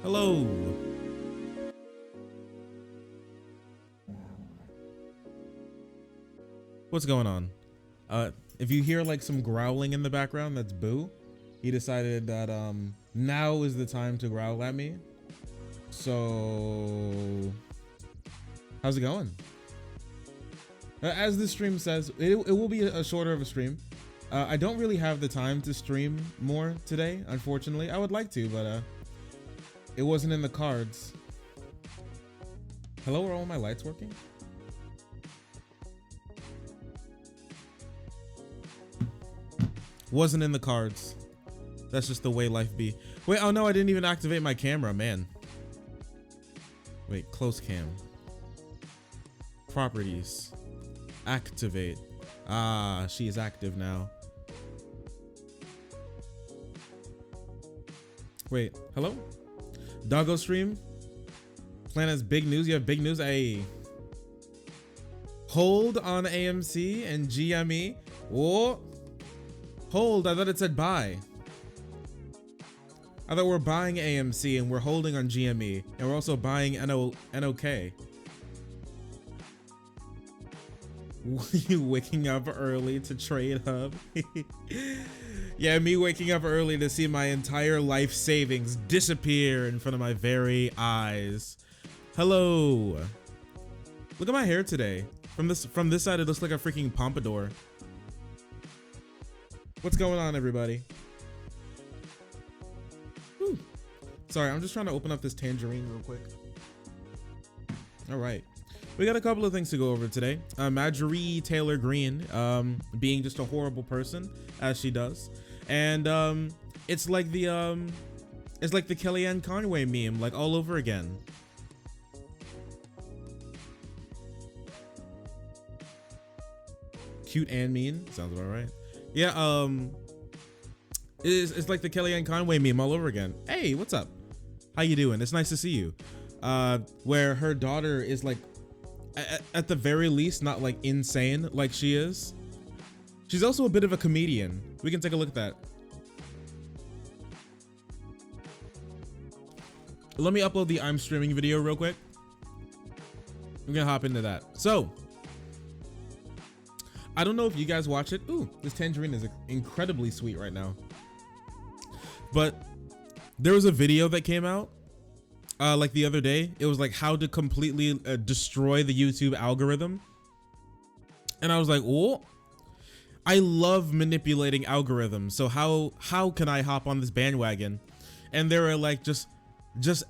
Hello. What's going on? If you hear like some growling in the background, that's Boo. He decided that now is the time to growl at me. So how's it going? As the stream says, it will be a shorter of a stream. I don't really have the time to stream more today, unfortunately. I would like to, but it wasn't in the cards. Hello, are all my lights working? Wasn't in the cards. That's just the way life be. Wait, oh no, I didn't even activate my camera, man. Wait, close cam. Properties. Activate. Ah, she is active now. Wait, hello? Doggo stream? Plan has big news. You have big news. Hey. Hold on AMC and GME. Whoa. Hold, I thought it said buy. I thought we're buying AMC and we're holding on GME. And we're also buying NOK. You waking up early to trade hub? Yeah, me waking up early to see my entire life savings disappear in front of my very eyes. Hello. Look at my hair today. From this side, it looks like a freaking pompadour. What's going on, everybody? Whew. Sorry, I'm just trying to open up this tangerine real quick. All right. We got a couple of things to go over today. Marjorie Taylor Greene being just a horrible person, as she does. And it's like the Kellyanne Conway meme, like all over again. Cute and mean, sounds about right. Yeah, it's like the Kellyanne Conway meme all over again. Hey, what's up? How you doing? It's nice to see you. Where her daughter is like, at the very least, not like insane like she is. She's also a bit of a comedian. We can take a look at that. Let me upload the I'm streaming video real quick. I'm gonna hop into that. So, I don't know if you guys watch it. Ooh, this tangerine is incredibly sweet right now. But there was a video that came out like the other day. It was like how to completely destroy the YouTube algorithm. And I was like, oh, I love manipulating algorithms. So how can I hop on this bandwagon? And they were like, just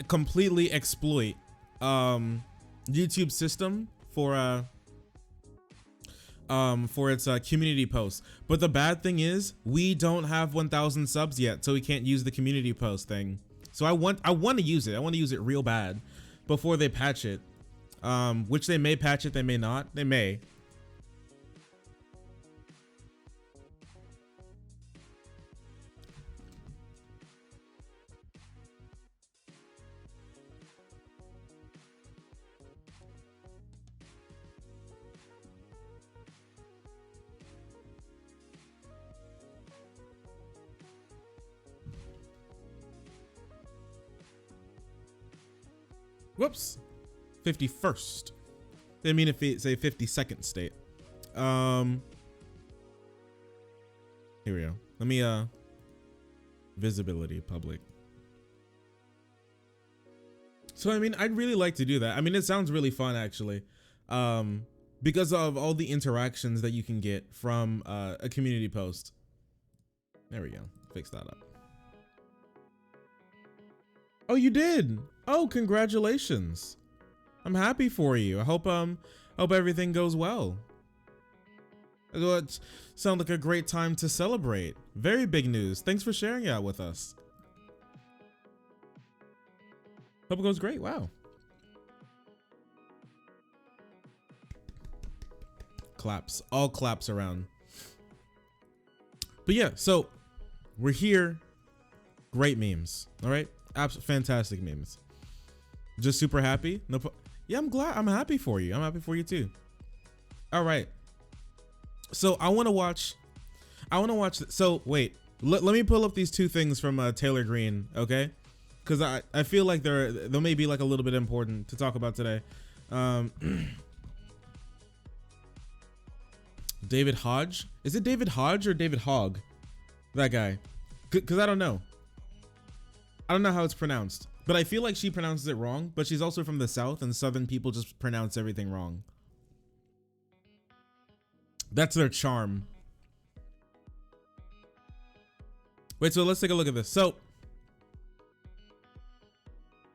completely exploit YouTube system for its community posts. But the bad thing is we don't have 1,000 subs yet, so we can't use the community post thing. So I want to use it. I want to use it real bad before they patch it. Which they may patch it, they may not. They may. Whoops. 51st. They mean if it say 52nd state. Here we go. Let me visibility public. So I mean, I'd really like to do that. I mean, it sounds really fun actually. Because of all the interactions that you can get from a community post. There we go. Fix that up. Oh, you did. Oh, congratulations. I'm happy for you. I hope everything goes well. It sounds like a great time to celebrate. Very big news. Thanks for sharing it with us. Hope it goes great. Wow. claps, all claps around. But yeah, so we're here. Great memes. All right. Fantastic memes. Just super happy. No, yeah, I'm glad. I'm happy for you. I'm happy for you too. All right. So I want to watch. So wait, let me pull up these two things from Taylor Green. Okay. Cause I feel like they may be like a little bit important to talk about today. David Hodge. Is it David Hodge or David Hogg? That guy. Cause I don't know. I don't know how it's pronounced, but I feel like she pronounces it wrong, but she's also from the South and Southern people just pronounce everything wrong. That's their charm. Wait, so let's take a look at this. So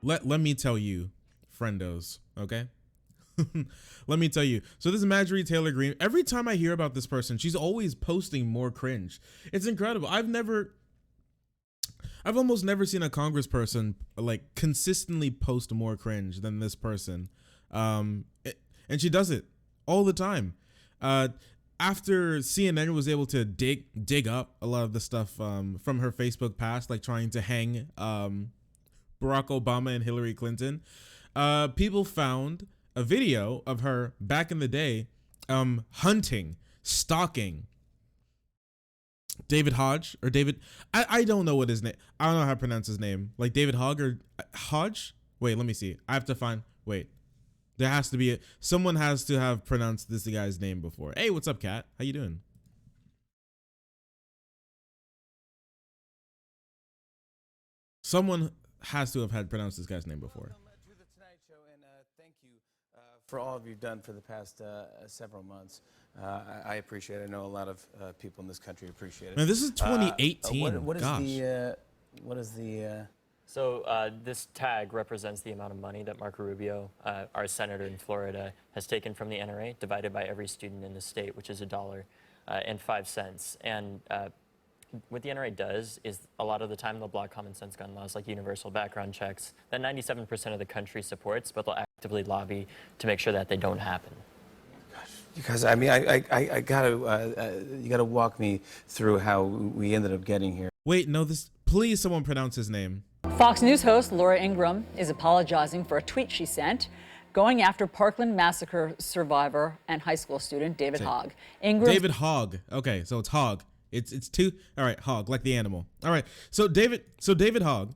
let me tell you, friendos, okay? Let me tell you. So this is Marjorie Taylor Greene. Every time I hear about this person, she's always posting more cringe. It's incredible. I've almost never seen a congressperson like consistently post more cringe than this person. And she does it all the time. After CNN was able to dig up a lot of the stuff from her Facebook past, like trying to hang Barack Obama and Hillary Clinton, people found a video of her back in the day hunting, stalking David Hodge or David. I don't know what his name. I don't know how to pronounce his name. Like David Hogg or Hodge. Wait, let me see. I have to find. Wait, there has to be someone has to have pronounced this guy's name before. Hey, what's up, Kat? How you doing? Someone has to have had pronounced this guy's name before. Welcome to the Tonight Show, and thank you for all of you've done for the past several months. I appreciate it. I know a lot of people in this country appreciate it. Man, this is 2018. What is the So this tag represents the amount of money that Marco Rubio, our senator in Florida, has taken from the NRA, divided by every student in the state, which is $1.05. And what the NRA does is a lot of the time they'll block common sense gun laws like universal background checks that 97% of the country supports, but they'll actively lobby to make sure that they don't happen. Because I mean, I gotta you gotta walk me through how we ended up getting here. Wait, no, this. Please, someone pronounce his name. Fox News host Laura Ingraham is apologizing for a tweet she sent going after Parkland massacre survivor and high school student David Hogg. David Hogg. Okay, so it's Hogg. It's two. All right, Hogg, like the animal. All right, so David Hogg,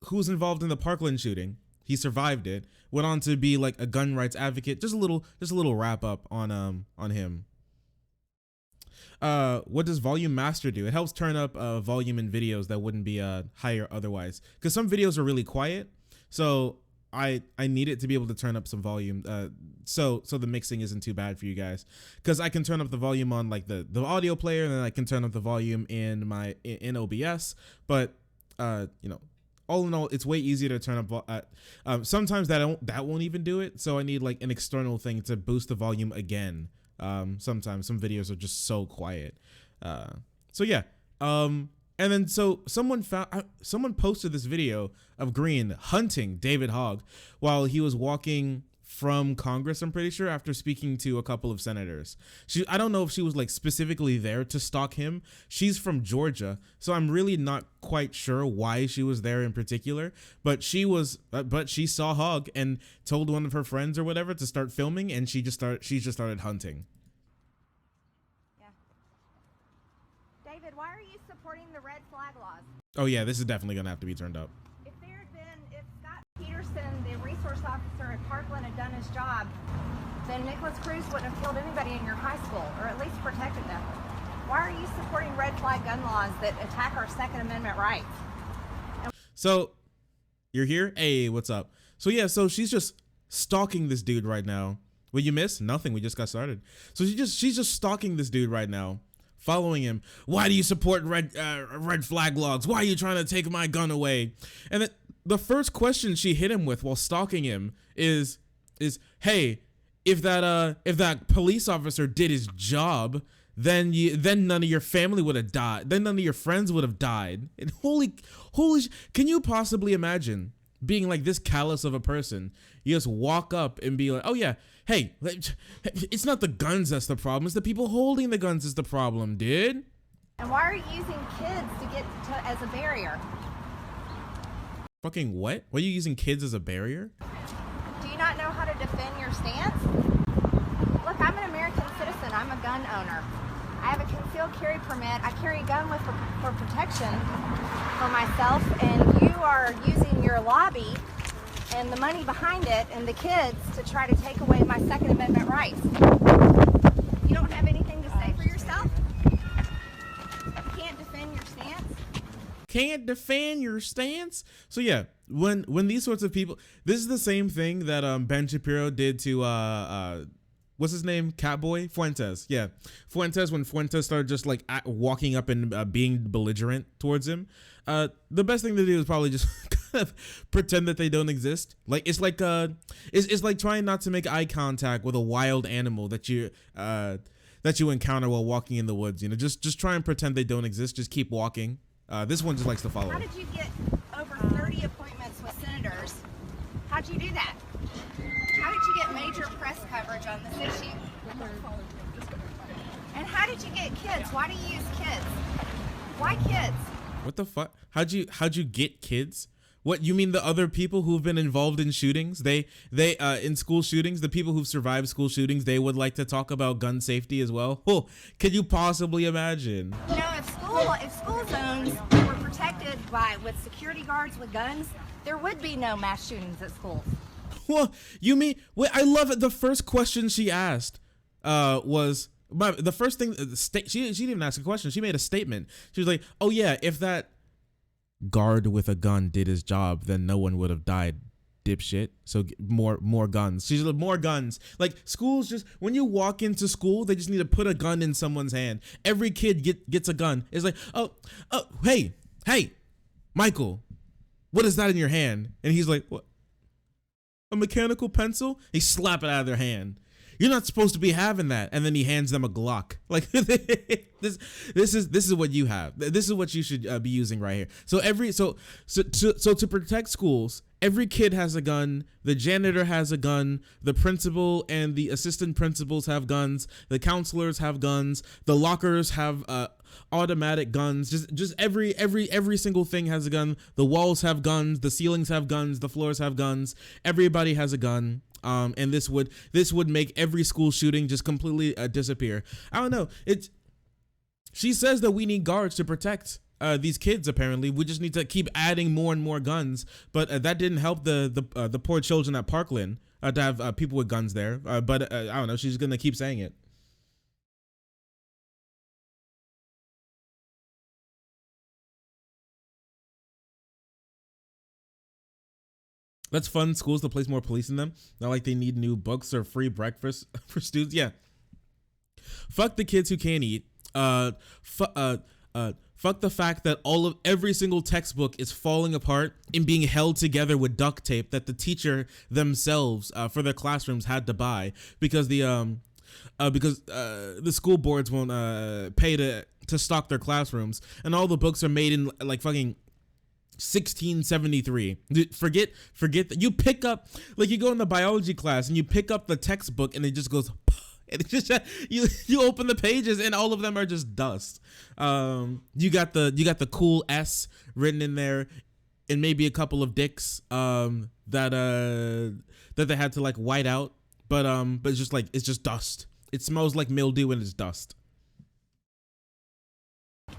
who's involved in the Parkland shooting, he survived it. Went on to be like a gun rights advocate. Just a little wrap up on him. What does Volume Master do? It helps turn up volume in videos that wouldn't be higher otherwise. Because some videos are really quiet, so I need it to be able to turn up some volume. So the mixing isn't too bad for you guys. Because I can turn up the volume on like the audio player, and then I can turn up the volume in OBS. But you know, all in all, it's way easier to turn up. Sometimes that won't even do it. So I need like an external thing to boost the volume again. Sometimes some videos are just so quiet. So yeah. And then so someone posted this video of Green hunting David Hogg while he was walking from Congress, I'm pretty sure, after speaking to a couple of senators. I don't know if she was like specifically there to stalk him. She's from Georgia, so I'm really not quite sure why she was there in particular, but she saw Hogg and told one of her friends or whatever to start filming, and she just started hunting. Yeah. David, why are you supporting the red flag laws? Oh yeah, this is definitely gonna have to be turned up. If Scott Peterson, the resource officer at Parkland, had done his job, then Nicholas Cruz wouldn't have killed anybody in your high school, or at least protected them. Why are you supporting red flag gun laws that attack our Second Amendment rights? So, you're here? Hey, what's up? So yeah, so she's just stalking this dude right now. What you miss? Nothing. We just got started. So she's just stalking this dude right now, following him. Why do you support red flag laws? Why are you trying to take my gun away? And then the first question she hit him with while stalking him is, hey, if that police officer did his job, then none of your family would have died. Then none of your friends would have died. And holy, can you possibly imagine being like this callous of a person. You just walk up and be like, oh yeah, hey, it's not the guns that's the problem, it's the people holding the guns is the problem, dude. And why are you using kids to get to as a barrier? Fucking what? Why are you using kids as a barrier? Do you not know how to defend your stance? Look, I'm an American citizen. I'm a gun owner. I have a concealed carry permit. I carry a gun with for protection for myself, and you are using your lobby and the money behind it and the kids to try to take away my Second Amendment rights. You don't have anything to say for yourself? You can't defend your stance? Can't defend your stance? So yeah, when these sorts of people, this is the same thing that Ben Shapiro did to what's his name? Catboy? Fuentes. Yeah. Fuentes, when Fuentes started just like walking up and being belligerent towards him, the best thing to do is probably just kind of pretend that they don't exist. Like it's like it's like trying not to make eye contact with a wild animal that you encounter while walking in the woods. You know, just try and pretend they don't exist. Just keep walking. This one just likes to follow. How did you get over 30 appointments with senators? How'd you do that? How did you get major press coverage on this issue? And how did you get kids? Why do you use kids? Why kids? What the fuck? How'd you get kids? What, you mean the other people who've been involved in shootings? They in school shootings, the people who've survived school shootings, they would like to talk about gun safety as well. Oh, could you possibly imagine? You know, if school zones were protected with security guards with guns, there would be no mass shootings at schools. Well, you mean, wait, I love it. The first question she asked was, the first thing, she didn't even ask a question. She made a statement. She was like, oh yeah, if that guard with a gun did his job, then no one would have died, dipshit. So more guns. She's like, more guns. Like, schools, just when you walk into school, they just need to put a gun in someone's hand. Every kid gets a gun. It's like, oh, hey, Michael, what is that in your hand? And he's like, what? A mechanical pencil? He slap it out of their hand. You're not supposed to be having that. And then he hands them a Glock. Like this is what you have. This is what you should be using right here. So to protect schools, every kid has a gun. The janitor has a gun. The principal and the assistant principals have guns. The counselors have guns. The lockers have automatic guns. Just every single thing has a gun. The walls have guns. The ceilings have guns. The floors have guns. Everybody has a gun. And this would make every school shooting just completely disappear. I don't know. She says that we need guards to protect these kids. Apparently, we just need to keep adding more and more guns. But that didn't help the poor children at Parkland to have people with guns there. But I don't know. She's gonna keep saying it. Let's fund schools to place more police in them. Not like they need new books or free breakfast for students. Yeah. Fuck the kids who can't eat. Fuck the fact that every single textbook is falling apart and being held together with duct tape that the teacher themselves for their classrooms had to buy because the school boards won't pay to stock their classrooms, and all the books are made in like fucking 1673. Forget that. You pick up, like, you go in the biology class and you pick up the textbook and it just goes, and it just you open the pages and all of them are just dust. You got the cool S written in there and maybe a couple of dicks that they had to like white out, but it's just like, it's just dust. It smells like mildew and it's dust. Do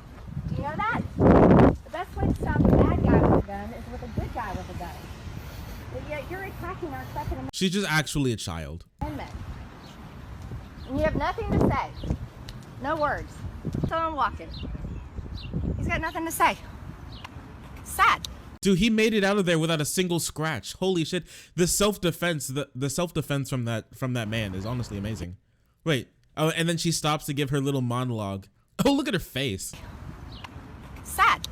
you know that? The best way to stop a bad guy with a gun is with a good guy with a gun. But yet you're attacking our Second Amendment. She's just actually a child. And you have nothing to say. No words. So I'm walking. He's got nothing to say. Sad. Dude, he made it out of there without a single scratch. Holy shit. The self-defense, the self-defense from that man is honestly amazing. Wait. Oh, and then she stops to give her little monologue. Oh, look at her face. Sad.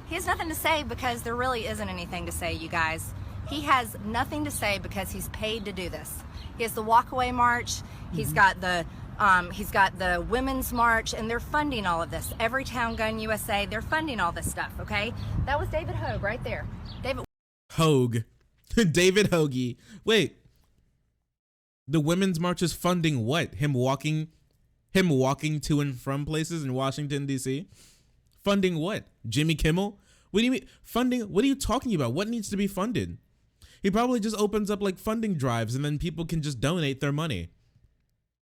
He has nothing to say because there really isn't anything to say, you guys. He has nothing to say because he's paid to do this. He has the walkaway march. He's got the women's march, and they're funding all of this. Every Town Gun USA, they're funding all this stuff. Okay, that was David Hogue right there. David. Hogue. David Hoagie. Wait. The Women's March is funding what? Him walking to and from places in Washington, D.C.? Funding what? Jimmy Kimmel? What do you mean? Funding? What are you talking about? What needs to be funded? He probably just opens up like funding drives and then people can just donate their money.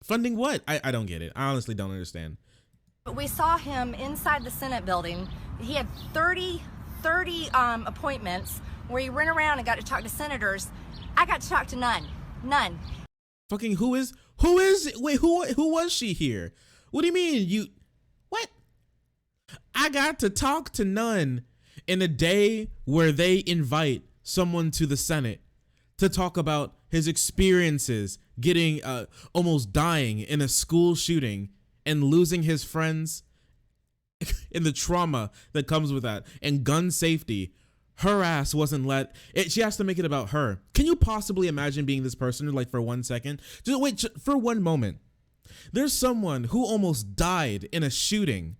Funding what? I don't get it. I honestly don't understand. We saw him inside the Senate building. He had 30 appointments where he ran around and got to talk to senators. I got to talk to none. Fucking who was she here? What do you mean? What? I got to talk to none in a day where they invite someone to the Senate to talk about his experiences getting almost dying in a school shooting and losing his friends and the trauma that comes with that and gun safety. Her ass wasn't she has to make it about her. Can you possibly imagine being this person like for 1 second? Just wait for one moment. There's someone who almost died in a shooting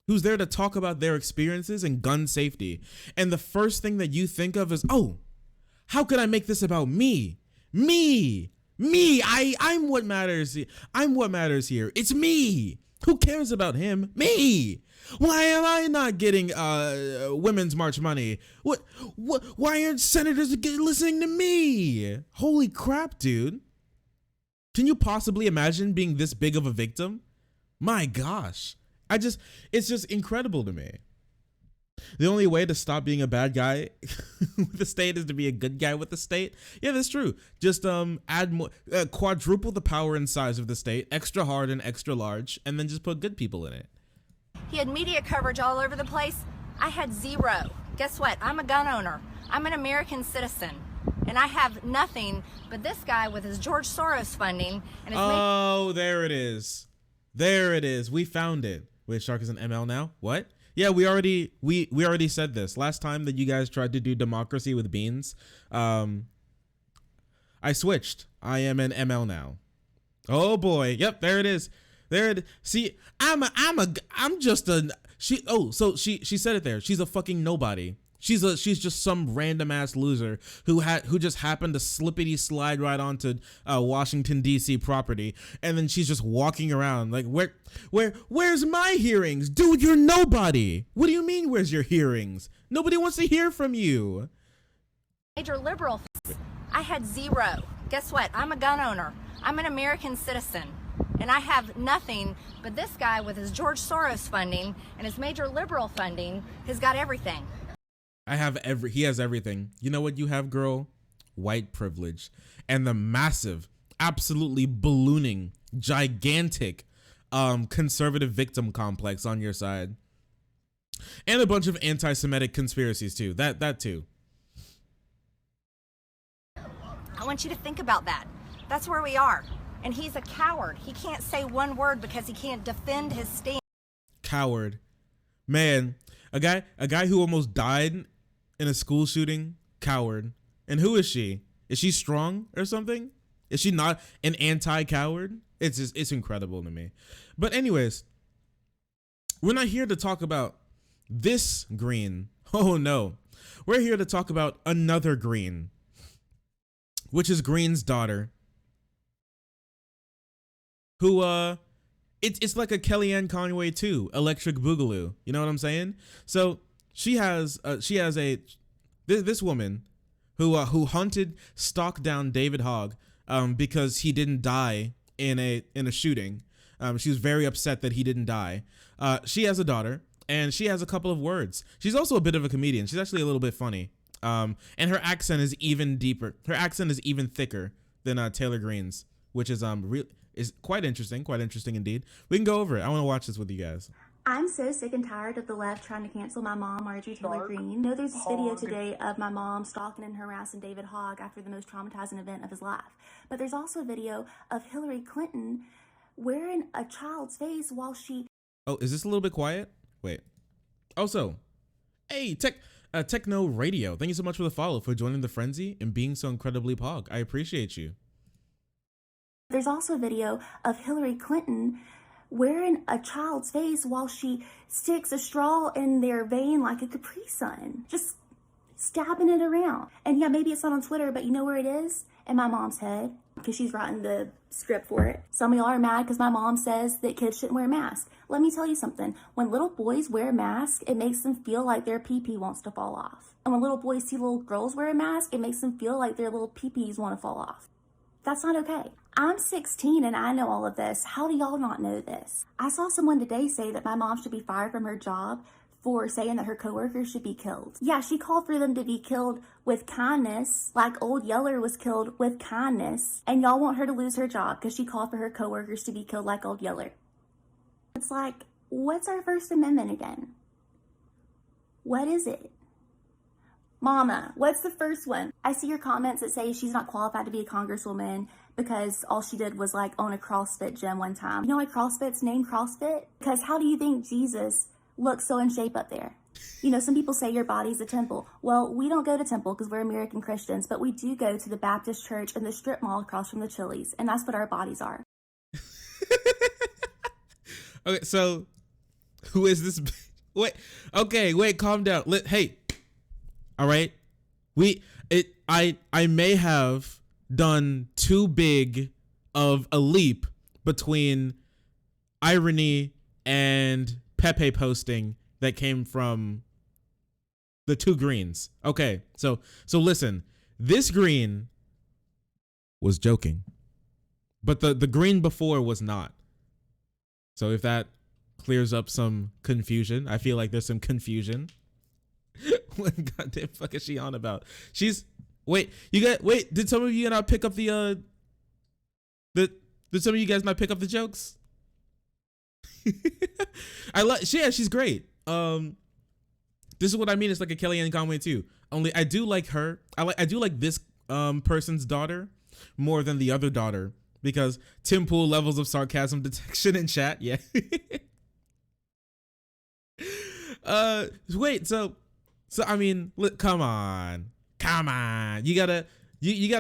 who's there to talk about their experiences and gun safety. And the first thing that you think of is, oh, how could I make this about me? I'm what matters. I'm what matters here. It's me. Who cares about him? Me. Why am I not getting Women's March money? What? Why aren't senators listening to me? Holy crap, dude. Can you possibly imagine being this big of a victim? My gosh. It's just incredible to me. The only way to stop being a bad guy with the state is to be a good guy with the state. Yeah, that's true. Just add more, quadruple the power and size of the state, extra hard and extra large, and then just put good people in it. He had media coverage all over the place. I had zero. Guess what? I'm a gun owner. I'm an American citizen. And I have nothing but this guy with his George Soros funding. And his there it is. There it is. We found it. Wait, Shark is an ML now? What? Yeah, we already said this. Last time that you guys tried to do democracy with beans, I switched. I am an ML now. Oh boy. Yep, there it is. There it is. See, she said it there. She's a fucking nobody. She's just some random ass loser who just happened to slippity slide right onto Washington D.C. property, and then she's just walking around like, where's my hearings, dude? You're nobody. What do you mean? Where's your hearings? Nobody wants to hear from you. Major liberal. I had zero. Guess what? I'm a gun owner. I'm an American citizen. And I have nothing but this guy with his George Soros funding and his major liberal funding has got everything. He has everything. You know what you have, girl? White privilege and the massive, absolutely ballooning, gigantic, conservative victim complex on your side. And a bunch of anti-Semitic conspiracies too. That too. I want you to think about that. That's where we are. And he's a coward. He can't say one word because he can't defend his stand. Coward. Man, a guy who almost died in a school shooting. Coward. And who is she? Is she strong or something? Is she not an anti-coward? It's incredible to me. But anyways, we're not here to talk about this green. Oh no. We're here to talk about another green, which is Green's daughter, who it's like a Kellyanne Conway too, Electric Boogaloo. You know what I'm saying? So she has this woman who stalked down David Hogg because he didn't die in a shooting. She was very upset that he didn't die. She has a daughter and she has a couple of words. She's also a bit of a comedian. She's actually a little bit funny. And her accent is even deeper. Her accent is even thicker than Taylor Greene's, which is is quite interesting indeed. We can go over it. I want to watch this with you guys. I'm so sick and tired of the left trying to cancel my mom, Marjorie Taylor Greene. You know, there's this video today of my mom stalking and harassing David Hogg after the most traumatizing event of his life. But there's also a video of Hillary Clinton wearing a child's face while she... Oh, is this a little bit quiet? Wait. Also, hey, Techno Radio, thank you so much for the follow, for joining the frenzy and being so incredibly pog. I appreciate you. There's also a video of Hillary Clinton wearing a child's face while she sticks a straw in their vein like a Capri Sun. Just stabbing it around. And yeah, maybe it's not on Twitter, but you know where it is? In my mom's head, because she's writing the script for it. Some of y'all are mad because my mom says that kids shouldn't wear masks. Let me tell you something. When little boys wear masks, it makes them feel like their pee-pee wants to fall off. And when little boys see little girls wear a mask, it makes them feel like their little pee-pees want to fall off. That's not okay. I'm 16 and I know all of this. How do y'all not know this? I saw someone today say that my mom should be fired from her job for saying that her coworkers should be killed. Yeah, she called for them to be killed with kindness, like old Yeller was killed with kindness. And y'all want her to lose her job because she called for her coworkers to be killed like old Yeller. It's like, what's our First Amendment again? What is it? Mama, what's the first one? I see your comments that say she's not qualified to be a congresswoman because all she did was like own a CrossFit gym one time. You know why CrossFit's named CrossFit? Because how do you think Jesus looks so in shape up there? You know, some people say your body's a temple. Well, we don't go to temple because we're American Christians, but we do go to the Baptist church and the strip mall across from the Chili's, and that's what our bodies are. Okay, so who is this? Wait, calm down. Hey, all right. I may have done too big of a leap between irony and Pepe posting that came from the two greens. Okay, so listen, this green was joking, but the green before was not. So if that clears up some confusion, I feel like there's some confusion. What goddamn fuck is she on about? Did some of you not pick up did some of you guys not pick up the jokes? She's great. This is what I mean. It's like a Kellyanne Conway too. Only I do like her. I do like this person's daughter more than the other daughter because Tim Pool levels of sarcasm detection in chat. Yeah. So I mean, come on. You gotta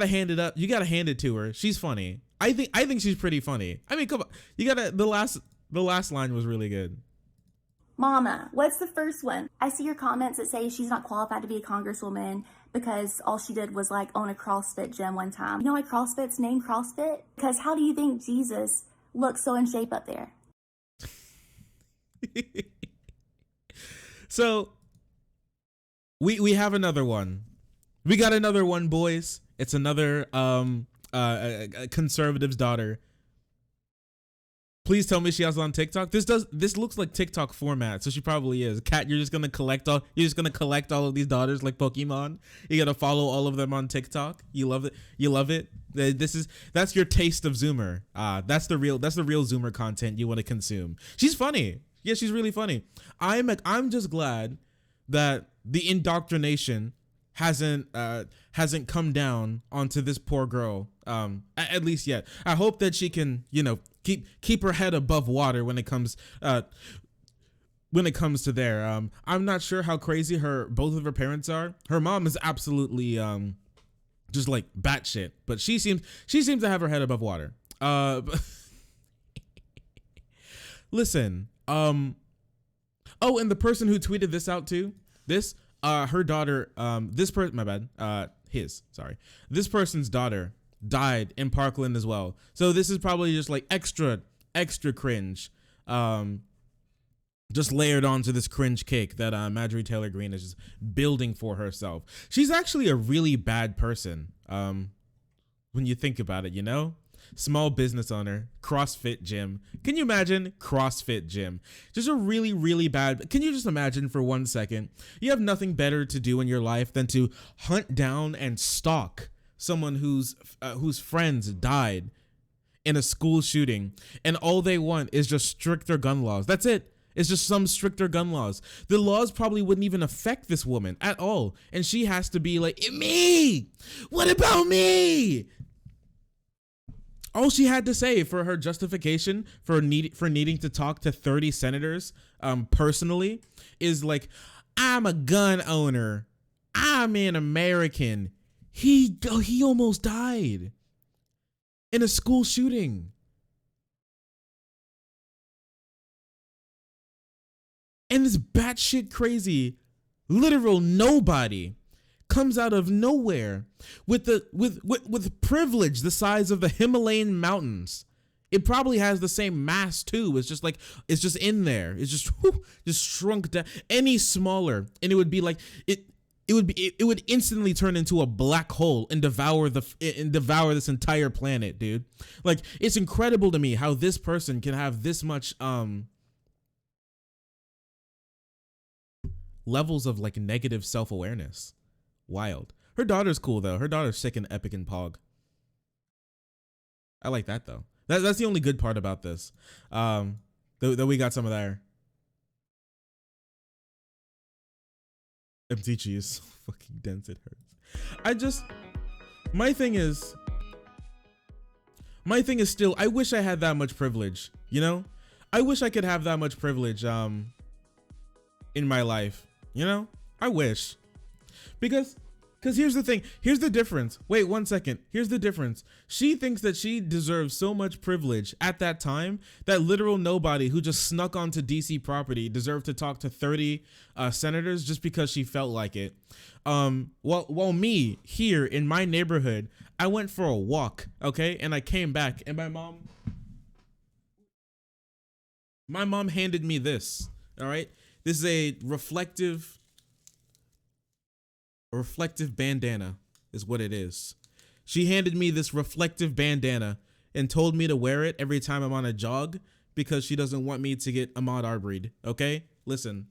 hand it up. You gotta hand it to her. She's funny. I think she's pretty funny. I mean, come on. The last line was really good. Mama, what's the first one? I see your comments that say she's not qualified to be a congresswoman because all she did was like own a CrossFit gym one time. You know why CrossFit's named CrossFit? Because how do you think Jesus looks so in shape up there? So we have another one. We got another one, boys. It's another a conservative's daughter. Please tell me she was on TikTok. This looks like TikTok format, so she probably is. Kat, you're just gonna collect all of these daughters like Pokemon. You gotta follow all of them on TikTok. You love it. You love it. That's your taste of Zoomer. That's the real Zoomer content you want to consume. She's funny. Yeah, she's really funny. I'm just glad that the indoctrination hasn't come down onto this poor girl. At least yet. I hope that she can, keep her head above water when it comes to there. I'm not sure how crazy both of her parents are. Her mom is absolutely just like batshit, but she seems to have her head above water. Listen, and the person who tweeted this out too, her daughter, this person's daughter died in Parkland as well. So this is probably just like extra cringe, just layered onto this cringe cake that Marjorie Taylor Greene is just building for herself. She's actually a really bad person when you think about it, Small business owner, CrossFit gym. Can you imagine? CrossFit gym. Just a really, really bad. Can you just imagine for 1 second? You have nothing better to do in your life than to hunt down and stalk someone whose friends died in a school shooting, and all they want is just stricter gun laws. That's it. It's just some stricter gun laws. The laws probably wouldn't even affect this woman at all, and she has to be like, me. What about me? All she had to say for her justification for needing to talk to 30 senators personally is like, I'm a gun owner. I'm an American. He almost died in a school shooting. And this batshit crazy, literal nobody comes out of nowhere with with privilege the size of the Himalayan mountains. It probably has the same mass too. It's just like, it's just in there. It's just just shrunk down. Any smaller, and it would be like it would instantly turn into a black hole and devour this entire planet, dude. Like, it's incredible to me how this person can have this much levels of like negative self-awareness. Wild. Her daughter's cool though. Her daughter's sick and epic and pog. I like that though. That's the only good part about this. That we got some of there. MTG is so fucking dense, it hurts. My thing is still, I wish I had that much privilege, you know? I wish I could have that much privilege in my life, you know? I wish. Because here's the thing. Here's the difference. Wait 1 second. Here's the difference. She thinks that she deserves so much privilege at that time that literal nobody who just snuck onto DC property deserved to talk to 30 senators just because she felt like it. While me here in my neighborhood, I went for a walk, okay? And I came back and my mom handed me this, all right? This is a reflective bandana is what it is. She handed me this reflective bandana and told me to wear it every time I'm on a jog because she doesn't want me to get Ahmaud Arbery'd. Okay, listen,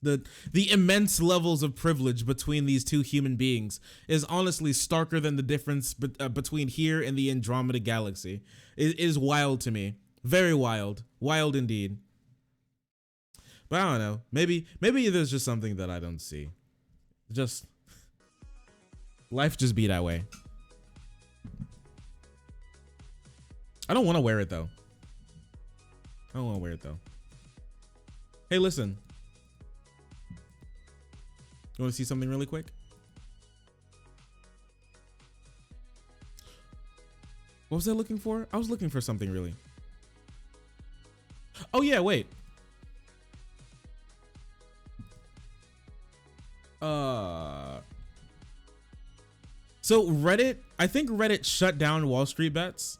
the immense levels of privilege between these two human beings is honestly starker than the difference between here and the Andromeda galaxy. It is wild to me, very wild indeed. But I don't know, maybe there's just something that I don't see. Just life just be that way. I don't want to wear it though. Hey, listen. You want to see something really quick? What was I looking for? I was looking for something really. Oh yeah, wait. So Reddit, I think Reddit shut down Wall Street Bets.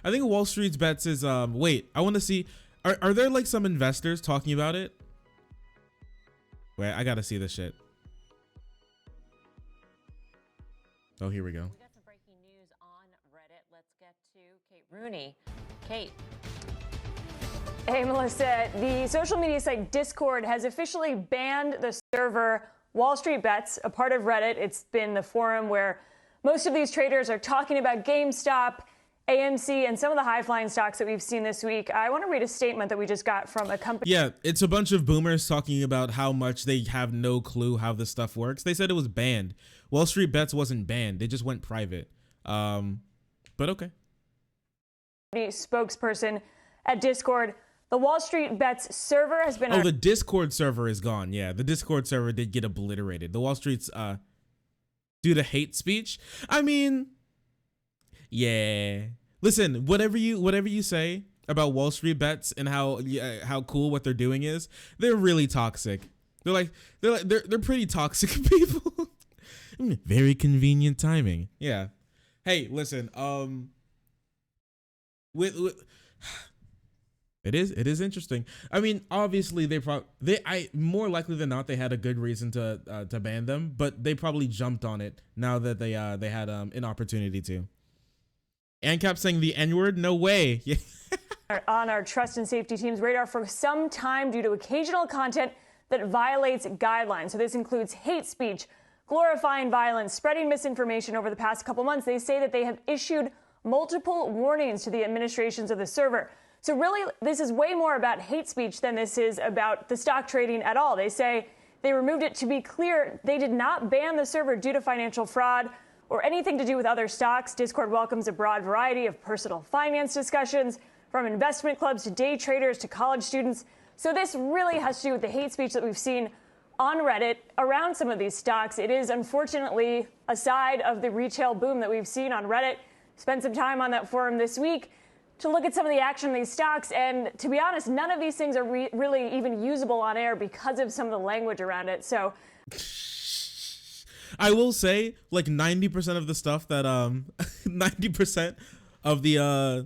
I think Wall Street Bets is, wait, I want to see, are there like some investors talking about it? Wait, I gotta see this shit. Oh, here we go. We got some breaking news on Reddit. Let's get to Kate Rooney. Kate. Hey, Melissa, the social media site Discord has officially banned the server Wall Street Bets, a part of Reddit. It's been the forum where most of these traders are talking about GameStop, AMC, and some of the high-flying stocks that we've seen this week. I want to read a statement that we just got from a company. Yeah, it's a bunch of boomers talking about how much they have no clue how this stuff works. They said it was banned. Wall Street Bets wasn't banned. It just went private. But okay. Spokesperson at Discord. The Wall Street Bets server has been... Oh, the Discord server is gone. Yeah, the Discord server did get obliterated. The Wall Street's, due to hate speech. I mean, yeah. Listen, whatever you say about Wall Street Bets and how cool what they're doing is, they're really toxic. They're pretty toxic people. Very convenient timing. Yeah. Hey, listen, It is interesting. I mean, obviously I more likely than not they had a good reason to ban them, but they probably jumped on it now that they had an opportunity to. ANCAP saying the N-word? No way. On our trust and safety team's radar for some time due to occasional content that violates guidelines. So this includes hate speech, glorifying violence, spreading misinformation over the past couple months. They say that they have issued multiple warnings to the administrations of the server. So really, this is way more about hate speech than this is about the stock trading at all. They say they removed it. To be clear, they did not ban the server due to financial fraud or anything to do with other stocks. Discord welcomes a broad variety of personal finance discussions, from investment clubs to day traders to college students. So this really has to do with the hate speech that we've seen on Reddit around some of these stocks. It is unfortunately a side of the retail boom that we've seen on Reddit. Spent some time on that forum this week. to look at some of the action in these stocks. And to be honest, none of these things are really even usable on air because of some of the language around it. So I will say, like 90% of the stuff that 90% of the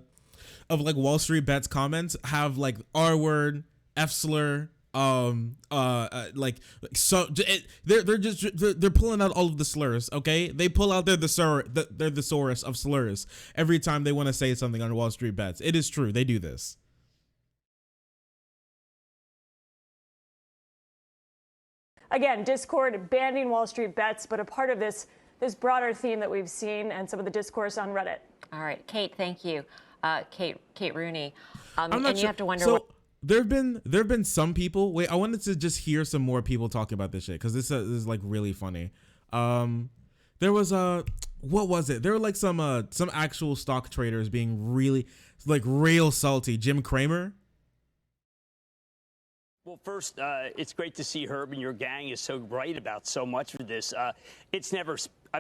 of like Wall Street Bets comments have like R word, F slur, like so they're pulling out all of the slurs. Okay, they pull out their thesaurus of slurs every time they want to say something on Wall Street Bets. It is true, they do this. Again, Discord banning Wall Street Bets, but a part of this broader theme that we've seen and some of the discourse on Reddit. All right, Kate, thank you. Kate Rooney. I'm not and sure. You have to wonder so, what. There've been some people. Wait, I wanted to just hear some more people talking about this shit because this is like really funny. There was what was it? There were like some actual stock traders being really like real salty. Jim Cramer. Well, first, it's great to see Herb and your gang is so right about so much of this. I've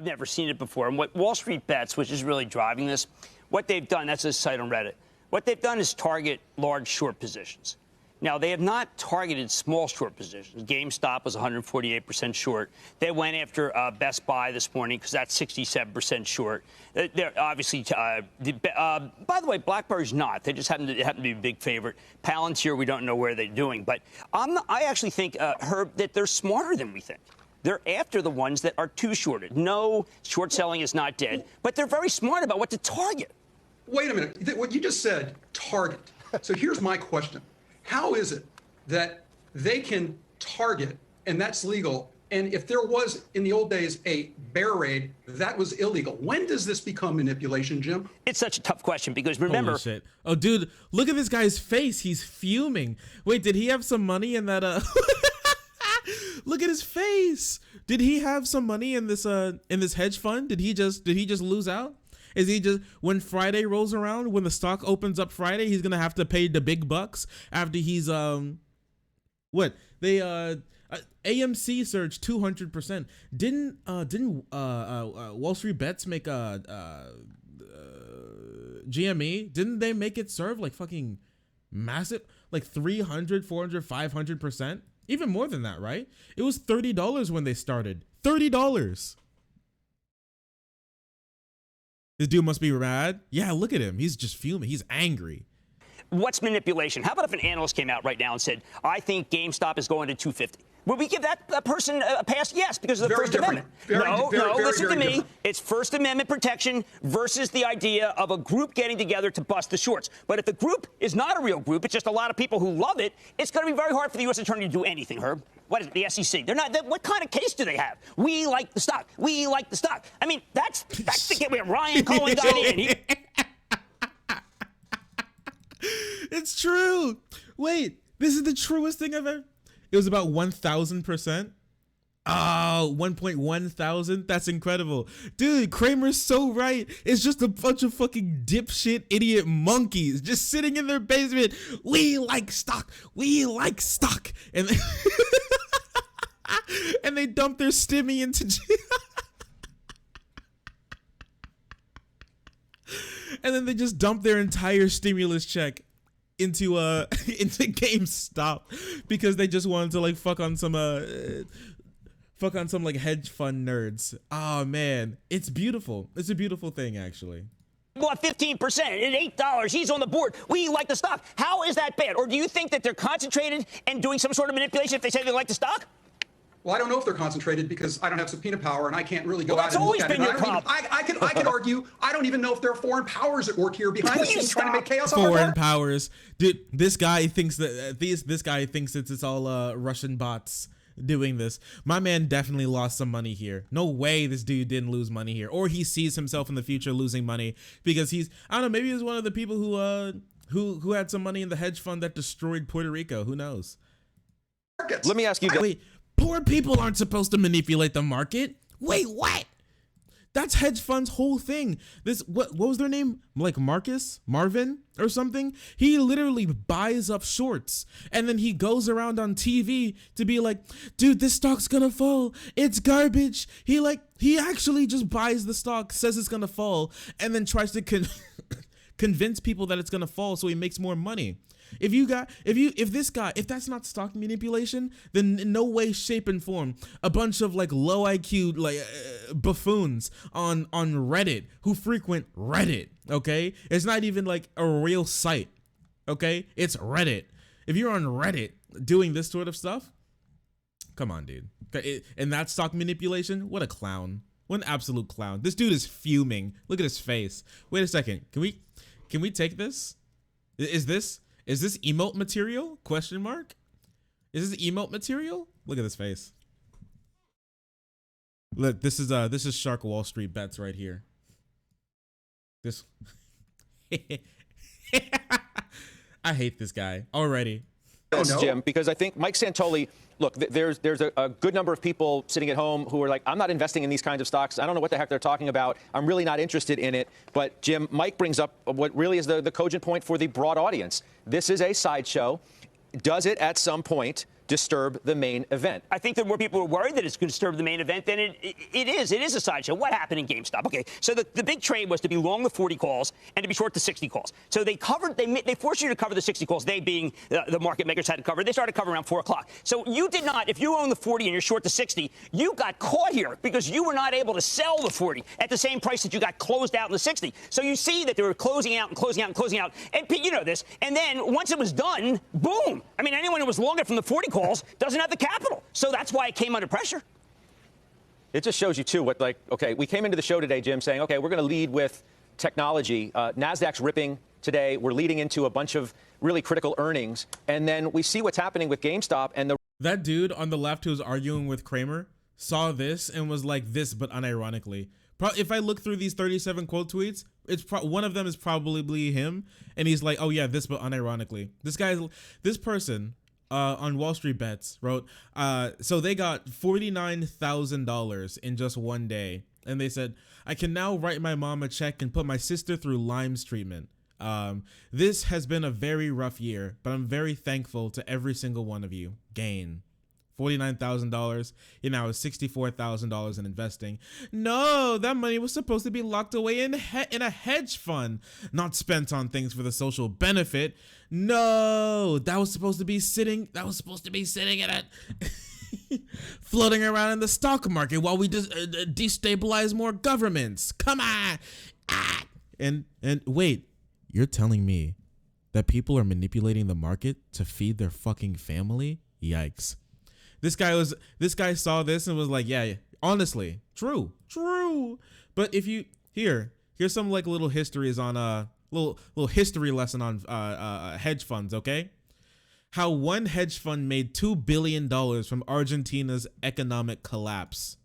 never seen it before. And what Wall Street Bets, which is really driving this, what they've done, that's a site on Reddit. What they've done is target large short positions. Now, they have not targeted small short positions. GameStop was 148% short. They went after Best Buy this morning because that's 67% short. They're obviously, by the way, BlackBerry's not. They just happen to be a big favorite. Palantir, we don't know where they're doing. But I actually think, Herb, that they're smarter than we think. They're after the ones that are too shorted. No, short selling is not dead, but they're very smart about what to target. Wait a minute. What you just said, target. So here's my question. How is it that they can target, and that's legal, and if there was, in the old days, a bear raid, that was illegal? When does this become manipulation, Jim? It's such a tough question because remember... Holy shit. Oh, dude, look at this guy's face. He's fuming. Wait, did he have some money in that... Look at his face. Did he have some money in this hedge fund? Did he just lose out? Is he just, when Friday rolls around, when the stock opens up Friday, he's gonna have to pay the big bucks after he's what they AMC surged 200%. Didn't Wall Street Bets make GME? Didn't they make it serve like fucking massive, like 300, 400, 500%? Even more than that, right? It was $30 when they started. $30. This dude must be mad. Yeah, look at him. He's just fuming. He's angry. What's manipulation? How about if an analyst came out right now and said, I think GameStop is going to 250? Would we give that person a pass? Yes, because of the First Amendment. No, listen to me. It's First Amendment protection versus the idea of a group getting together to bust the shorts. But if the group is not a real group, it's just a lot of people who love it, it's going to be very hard for the U.S. Attorney to do anything, Herb. What is it, the SEC? They're not. What kind of case do they have? We like the stock. We like the stock. I mean, that's the get where Ryan Cohen got in. It's true. Wait, this is the truest thing I've ever. It was about 1,000%. Oh, 1.1 thousand. That's incredible. Dude, Kramer's so right. It's just a bunch of fucking dipshit idiot monkeys just sitting in their basement. We like stock. We like stock. And they, and they dump their stimmy into and then they just dump their entire stimulus check into GameStop because they just wanted to like fuck on some like hedge fund nerds. Oh man, it's beautiful. It's a beautiful thing actually. Well, 15% at $8. He's on the board. We like the stock. How is that bad? Or do you think that they're concentrated and doing some sort of manipulation if they say they like the stock? Well, I don't know if they're concentrated because I don't have subpoena power and I can't really go out and look at it. I could argue. I don't even know if there are foreign powers at work here behind the scenes trying to make chaos. Foreign powers, dude. This guy thinks that this guy thinks it's all Russian bots doing this. My man definitely lost some money here. No way this dude didn't lose money here, or he sees himself in the future losing money because he's, I don't know, maybe he's one of the people who had some money in the hedge fund that destroyed Puerto Rico. Who knows? Let me ask you guys. Wait. Poor people aren't supposed to manipulate the market. Wait, what? That's hedge fund's whole thing. This what was their name? Like Marvin or something? He literally buys up shorts and then he goes around on TV to be like, dude, this stock's gonna fall. It's garbage. He actually just buys the stock, says it's gonna fall, and then tries to convince people that it's gonna fall so he makes more money. If that's not stock manipulation, then in no way, shape, and form a bunch of like low IQ buffoons on Reddit who frequent Reddit. Okay, it's not even like a real site. Okay, it's Reddit. If you're on Reddit doing this sort of stuff, come on, dude. And that's stock manipulation. What a clown. What an absolute clown. This dude is fuming. Look at his face. Wait a second. Can we take this? Is this emote material? Question mark. Is this emote material? Look at this face. Look, this is Shark Wall Street Bets right here. This I hate this guy already. Jim, because I think Mike Santoli, look, there's a good number of people sitting at home who are like, I'm not investing in these kinds of stocks. I don't know what the heck they're talking about. I'm really not interested in it. But Jim, Mike brings up what really is the cogent point for the broad audience. This is a sideshow. Does it at some point disturb the main event? I think that more people are worried that it's going to disturb the main event than it is. It is a sideshow. What happened in GameStop? Okay, so the big trade was to be long the 40 calls and to be short the 60 calls. So they forced you to cover the 60 calls. They being the market makers had to cover. They started covering around 4 o'clock. So you did not, if you own the 40 and you're short the 60, you got caught here because you were not able to sell the 40 at the same price that you got closed out in the 60. So you see that they were closing out and closing out and closing out. And you know this. And then once it was done, boom. I mean, anyone who was long it from the 40 calls doesn't have the capital. So that's why it came under pressure. It just shows you, too, what, like, okay, we came into the show today, Jim, saying, okay, we're going to lead with technology. NASDAQ's ripping today. We're leading into a bunch of really critical earnings. And then we see what's happening with GameStop and that dude on the left who was arguing with Kramer saw this and was like this, but unironically. If I look through these 37 quote tweets, one of them is probably him. And he's like, oh, yeah, this, but unironically. This person on Wall Street Bets wrote, so they got $49,000 in just one day. And they said, I can now write my mom a check and put my sister through Lyme's treatment. This has been a very rough year, but I'm very thankful to every single one of you. Gain. $49,000. You now have $64,000 in investing. No, that money was supposed to be locked away in a hedge fund, not spent on things for the social benefit. No, that was supposed to be sitting in a floating around in the stock market while we just destabilize more governments. Come on. And wait, you're telling me that people are manipulating the market to feed their fucking family? Yikes. This guy saw this and was like, yeah, honestly, true. But if you here's some like little histories on little history lesson on hedge funds, okay? How one hedge fund made $2 billion from Argentina's economic collapse.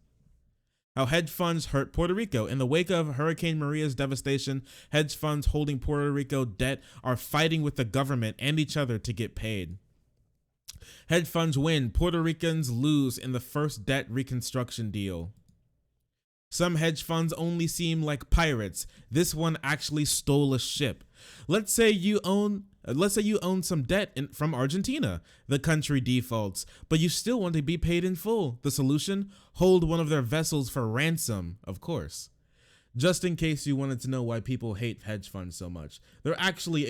How hedge funds hurt Puerto Rico. In the wake of Hurricane Maria's devastation, hedge funds holding Puerto Rico debt are fighting with the government and each other to get paid. Hedge funds win, Puerto Ricans lose in the first debt reconstruction deal. Some hedge funds only seem like pirates. This one actually stole a ship. Let's say you own some debt from Argentina. The country defaults, but you still want to be paid in full. The solution? Hold one of their vessels for ransom, of course. Just in case you wanted to know why people hate hedge funds so much. They're actually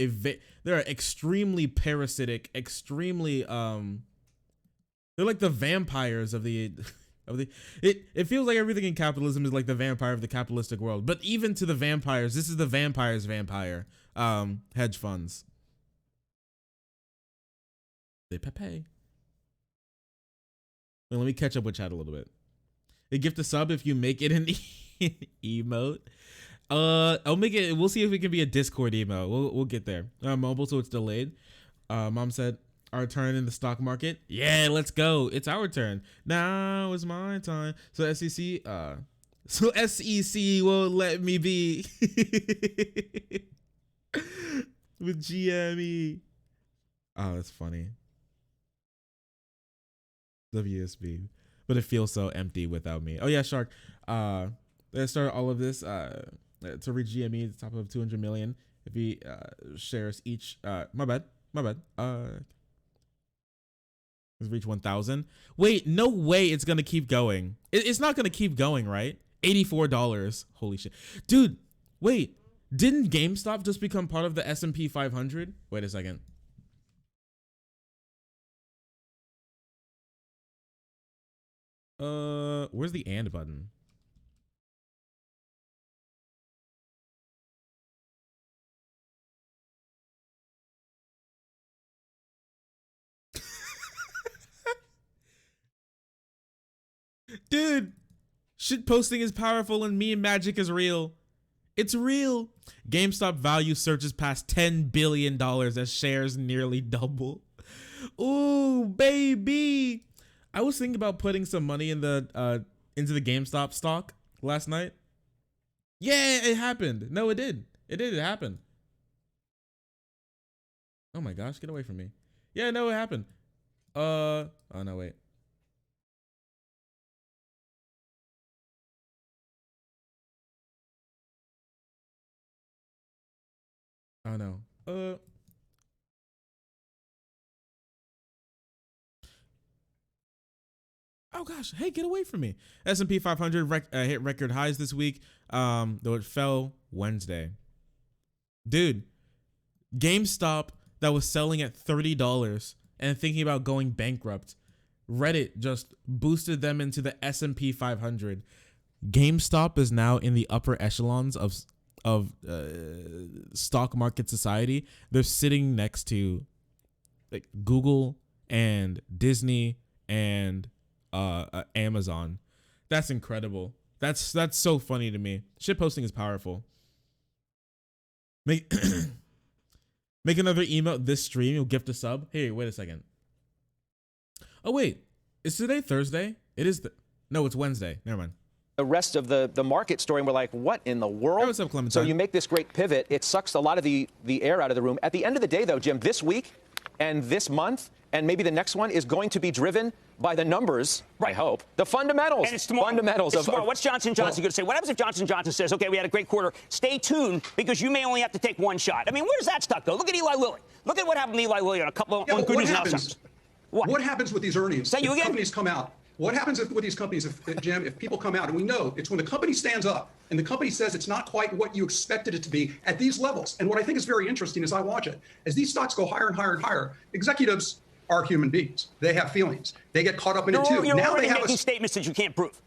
they're extremely parasitic, extremely they're like the vampires of the it feels like everything in capitalism is like the vampire of the capitalistic world. But even to the vampires, this is the vampire's vampire. Hedge funds. They pay. Well, let me catch up with chat a little bit. They gift a sub if you make it an emote. I'll make it. We'll see if it can be a Discord emote. We'll get there. Mobile, so it's delayed. Mom said our turn in the stock market. Yeah, let's go. It's our turn. Now is my time. So SEC won't let me be with GME. Oh, that's funny. WSB, but it feels so empty without me. Oh yeah, Shark. Let's start all of this to reach GME at the top of 200 million. If he shares each, my bad. Let's reach 1,000. Wait, no way it's gonna keep going. It's not gonna keep going, right? $84. Holy shit, dude. Wait, Didn't GameStop just become part of the S&P 500? Wait a second. Where's the and button? Dude, shit posting is powerful and meme magic is real. It's real. GameStop value surges past $10 billion as shares nearly double. Ooh, baby. I was thinking about putting some money in the into the GameStop stock last night. Yeah, it happened. No, it did. It happened. Oh my gosh, get away from me. Yeah, no, it happened. Oh no, wait. Oh no. Oh gosh, hey, get away from me. S&P 500 hit record highs this week, though it fell Wednesday. Dude, GameStop that was selling at $30 and thinking about going bankrupt, Reddit just boosted them into the S&P 500. GameStop is now in the upper echelons of stock market society. They're sitting next to like Google and Disney and Amazon. That's incredible. That's so funny to me. Shit posting is powerful. Make another emote this stream. You'll gift a sub. Hey, wait a second. Oh wait, is today Thursday? It is no, it's Wednesday. Never mind. The rest of the market story, and we're like, what in the world? Hey, what's up, Clementine? So you make this great pivot. It sucks a lot of the air out of the room. At the end of the day, though, Jim, this week and this month and maybe the next one is going to be driven by the numbers, I hope. The fundamentals. And it's tomorrow. Fundamentals it's tomorrow. What's Johnson & Johnson going to say? What happens if Johnson & Johnson says, okay, we had a great quarter. Stay tuned because you may only have to take one shot. I mean, where does that stuff go? Look at Eli Lilly. Look at what happened to Eli Lilly on a couple of good news announcements. What happens with these earnings? Say you again? Companies come out. What happens with these companies, Jim, if people come out, and we know it's when the company stands up and the company says it's not quite what you expected it to be at these levels. And what I think is very interesting as I watch it, as these stocks go higher and higher and higher, executives are human beings. They have feelings. They get caught up in it too. You're now already they have making statements that you can't prove.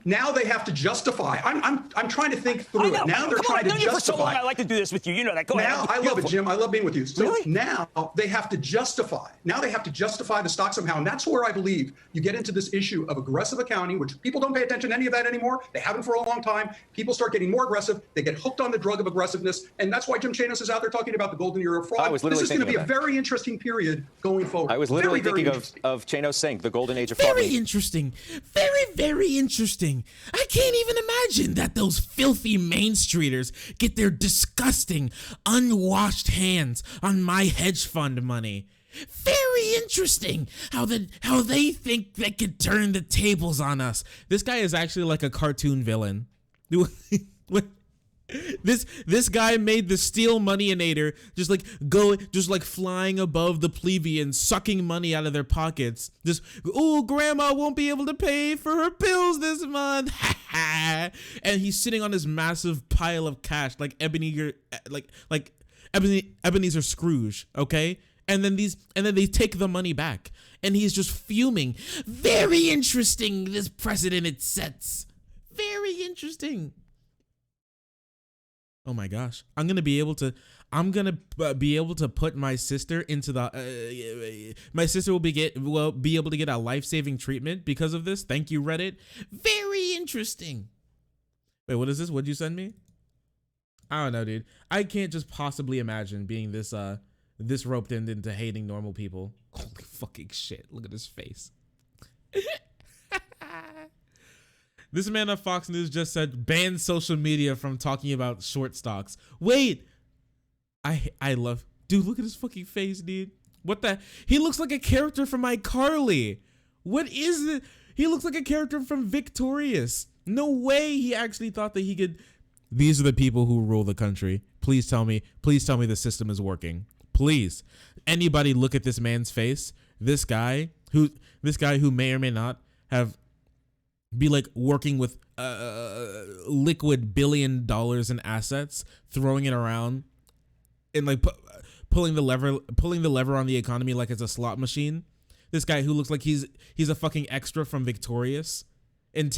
Now they have to justify. I'm trying to think through it. Now they're trying to justify. For so long, I like to do this with you. You know that. Go ahead. I love it, Jim. I love being with you. So really? now they have to justify. Now they have to justify the stock somehow. And that's where I believe you get into this issue of aggressive accounting, which people don't pay attention to any of that anymore. They haven't for a long time. People start getting more aggressive. They get hooked on the drug of aggressiveness. And that's why Jim Chanos is out there talking about the golden era of fraud. This is going to be a very interesting period going forward. I was literally thinking of Chanos saying the golden age of fraud. Very interesting. Very, very interesting. I can't even imagine that those filthy Main Streeters get their disgusting, unwashed hands on my hedge fund money. Very interesting how they think they could turn the tables on us. This guy is actually like a cartoon villain. This guy made the Steel Moneyinator just like flying above the plebeians, sucking money out of their pockets. Just, oh, grandma won't be able to pay for her bills this month. And he's sitting on this massive pile of cash like Ebenezer Scrooge, okay? And then they take the money back. And he's just fuming. Very interesting, this precedent it sets. Very interesting. Oh my gosh. I'm going to be able to put my sister into the my sister will be able to get a life-saving treatment because of this. Thank you, Reddit. Very interesting. Wait, what is this? What'd you send me? I don't know, dude. I can't just possibly imagine being this roped into hating normal people. Holy fucking shit. Look at his face. This man on Fox News just said ban social media from talking about short stocks. Wait, I love, dude, look at his fucking face, dude. What the, he looks like a character from iCarly. What is it? He looks like a character from Victorious. No way he actually thought that he could. These are the people who rule the country. Please tell me the system is working. Please. Anybody look at this man's face? This guy who may or may not have be like working with liquid $1 billion in assets, throwing it around, and like pulling the lever on the economy like it's a slot machine. This guy who looks like he's a fucking extra from Victorious, and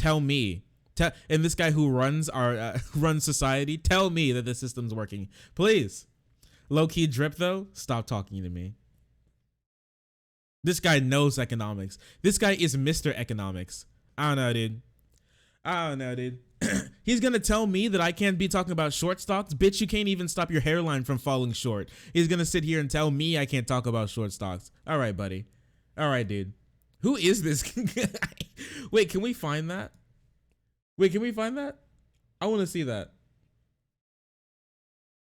and this guy who runs runs society, tell me that the system's working, please. Low key drip though, stop talking to me. This guy knows economics. This guy is Mr. Economics. I don't know, dude. He's gonna tell me that I can't be talking about short stocks. Bitch, you can't even stop your hairline from falling short. He's gonna sit here and tell me I can't talk about short stocks. All right, buddy. All right, dude. Who is this guy? Wait, can we find that? I want to see that.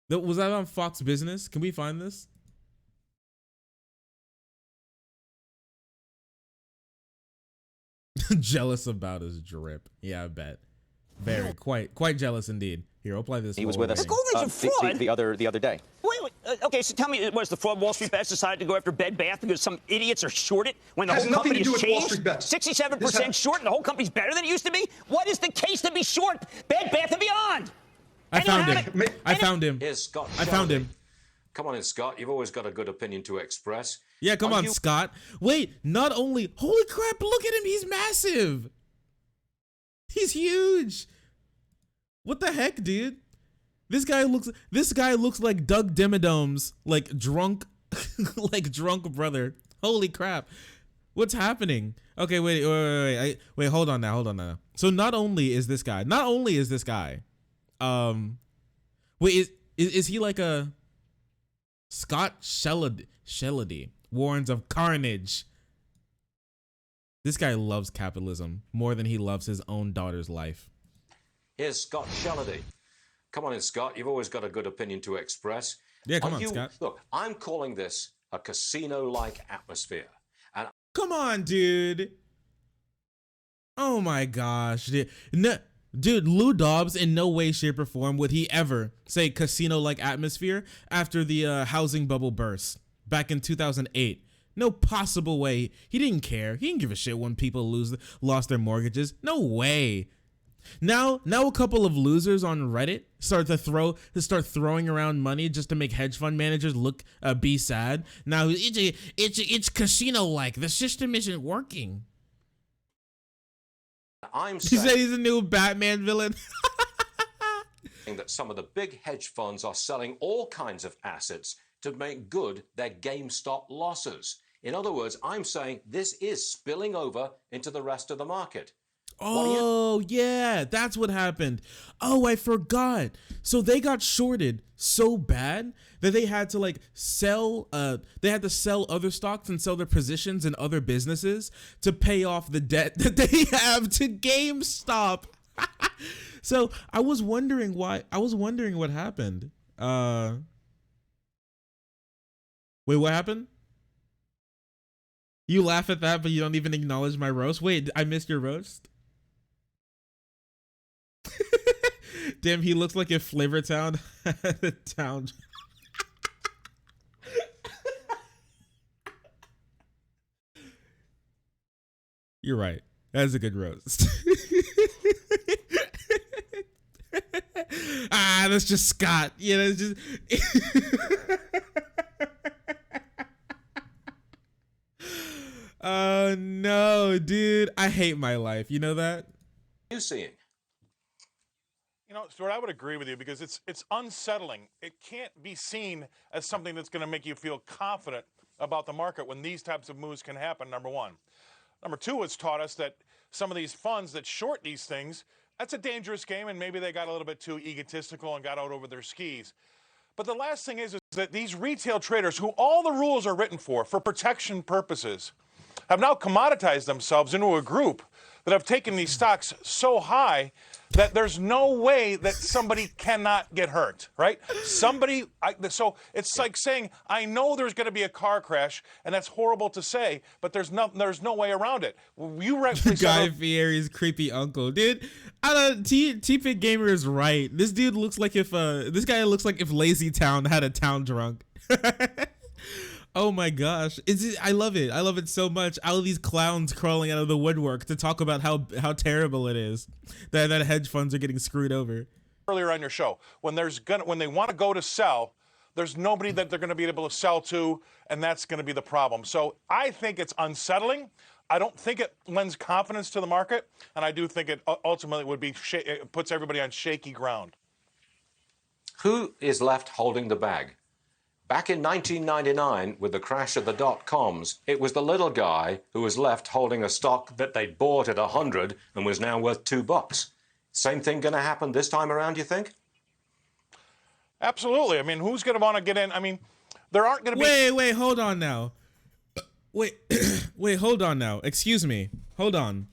Was that on Fox Business? Can we find this? Jealous about his drip. Yeah, I bet. Very quite jealous indeed. Here, I'll play this. He was with us the other day. Wait. Okay, so tell me, was the fraud Wall Street Bets decided to go after Bed Bath because some idiots are shorted when the whole company has changed? 67% short and the whole company's better than it used to be? What is the case to be short? Bed Bath and Beyond. I found him. Here's Scott. I found him. Come on in, Scott. You've always got a good opinion to express. Yeah, come on, Scott. Wait, not only, holy crap, look at him. He's massive. He's huge. What the heck, dude? This guy looks like Doug Dimmadome's like drunk brother. Holy crap. What's happening? Okay, wait, hold on now. So not only is this guy, wait, is he like a Scott Shellady, warns of carnage. This guy loves capitalism more than he loves his own daughter's life. Here's Scott Shellady. Come on in, Scott. You've always got a good opinion to express. Yeah, come on, Scott. Look, I'm calling this a casino-like atmosphere. And come on, dude. Oh my gosh, dude. No, dude, Lou Dobbs in no way, shape, or form would he ever say casino-like atmosphere after the housing bubble burst back in 2008. No possible way. He didn't care. He didn't give a shit when people lost their mortgages. No way. Now a couple of losers on Reddit start throwing around money just to make hedge fund managers look be sad. Now it's casino-like. The system isn't working. I'm saying, he said he's a new Batman villain. That some of the big hedge funds are selling all kinds of assets to make good their GameStop losses. In other words, I'm saying this is spilling over into the rest of the market. Oh, yeah, that's what happened. Oh, I forgot. So they got shorted so bad that they had to sell other stocks and sell their positions in other businesses to pay off the debt that they have to GameStop. So I was wondering what happened. Wait, what happened? You laugh at that, but you don't even acknowledge my roast? Wait, I missed your roast? Damn, he looks like if Flavortown had a town. You're right. That's a good roast. That's just Scott. Yeah, that's just. Oh no, dude! I hate my life. You know that? You seeing? You know, Stuart, I would agree with you because it's unsettling. It can't be seen as something that's going to make you feel confident about the market when these types of moves can happen, number one. Number two, it's taught us that some of these funds that short these things, that's a dangerous game, and maybe they got a little bit too egotistical and got out over their skis. But the last thing is that these retail traders, who all the rules are written for protection purposes, have now commoditized themselves into a group that have taken these stocks so high that there's no way that somebody cannot get hurt, right? So it's like saying, I know there's going to be a car crash, and that's horrible to say, but there's no way around it. Guy Fieri's creepy uncle, dude. T-Pit Gamer is right. This dude looks like this guy looks like if Lazy Town had a town drunk. Oh my gosh. I love it. I love it so much. All of these clowns crawling out of the woodwork to talk about how terrible it is that hedge funds are getting screwed over. Earlier on your show, when they want to go to sell, there's nobody that they're going to be able to sell to, and that's going to be the problem. So I think it's unsettling. I don't think it lends confidence to the market, and I do think it ultimately would be it puts everybody on shaky ground. Who is left holding the bag? Back in 1999, with the crash of the dot-coms, it was the little guy who was left holding a stock that they'd bought at 100 and was now worth $2. Same thing going to happen this time around, you think? Absolutely. I mean, who's going to want to get in? I mean, there aren't going to be... Wait, hold on now. Wait, hold on now. Excuse me. Hold on.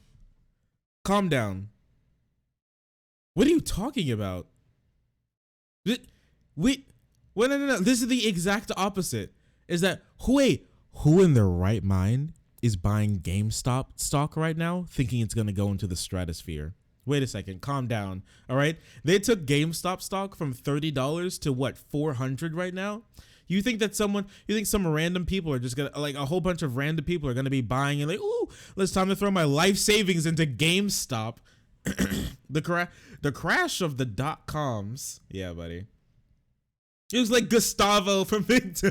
Calm down. What are you talking about? Wait, no. This is the exact opposite. Is that who in their right mind is buying GameStop stock right now, thinking it's gonna go into the stratosphere? Wait a second, calm down. All right, they took GameStop stock from $30 to what, $400 right now? You think some random people are just gonna, like a whole bunch of random people are gonna be buying and like, ooh, it's time to throw my life savings into GameStop? The crash of the dot-coms. Yeah, buddy. It was like Gustavo from Victor.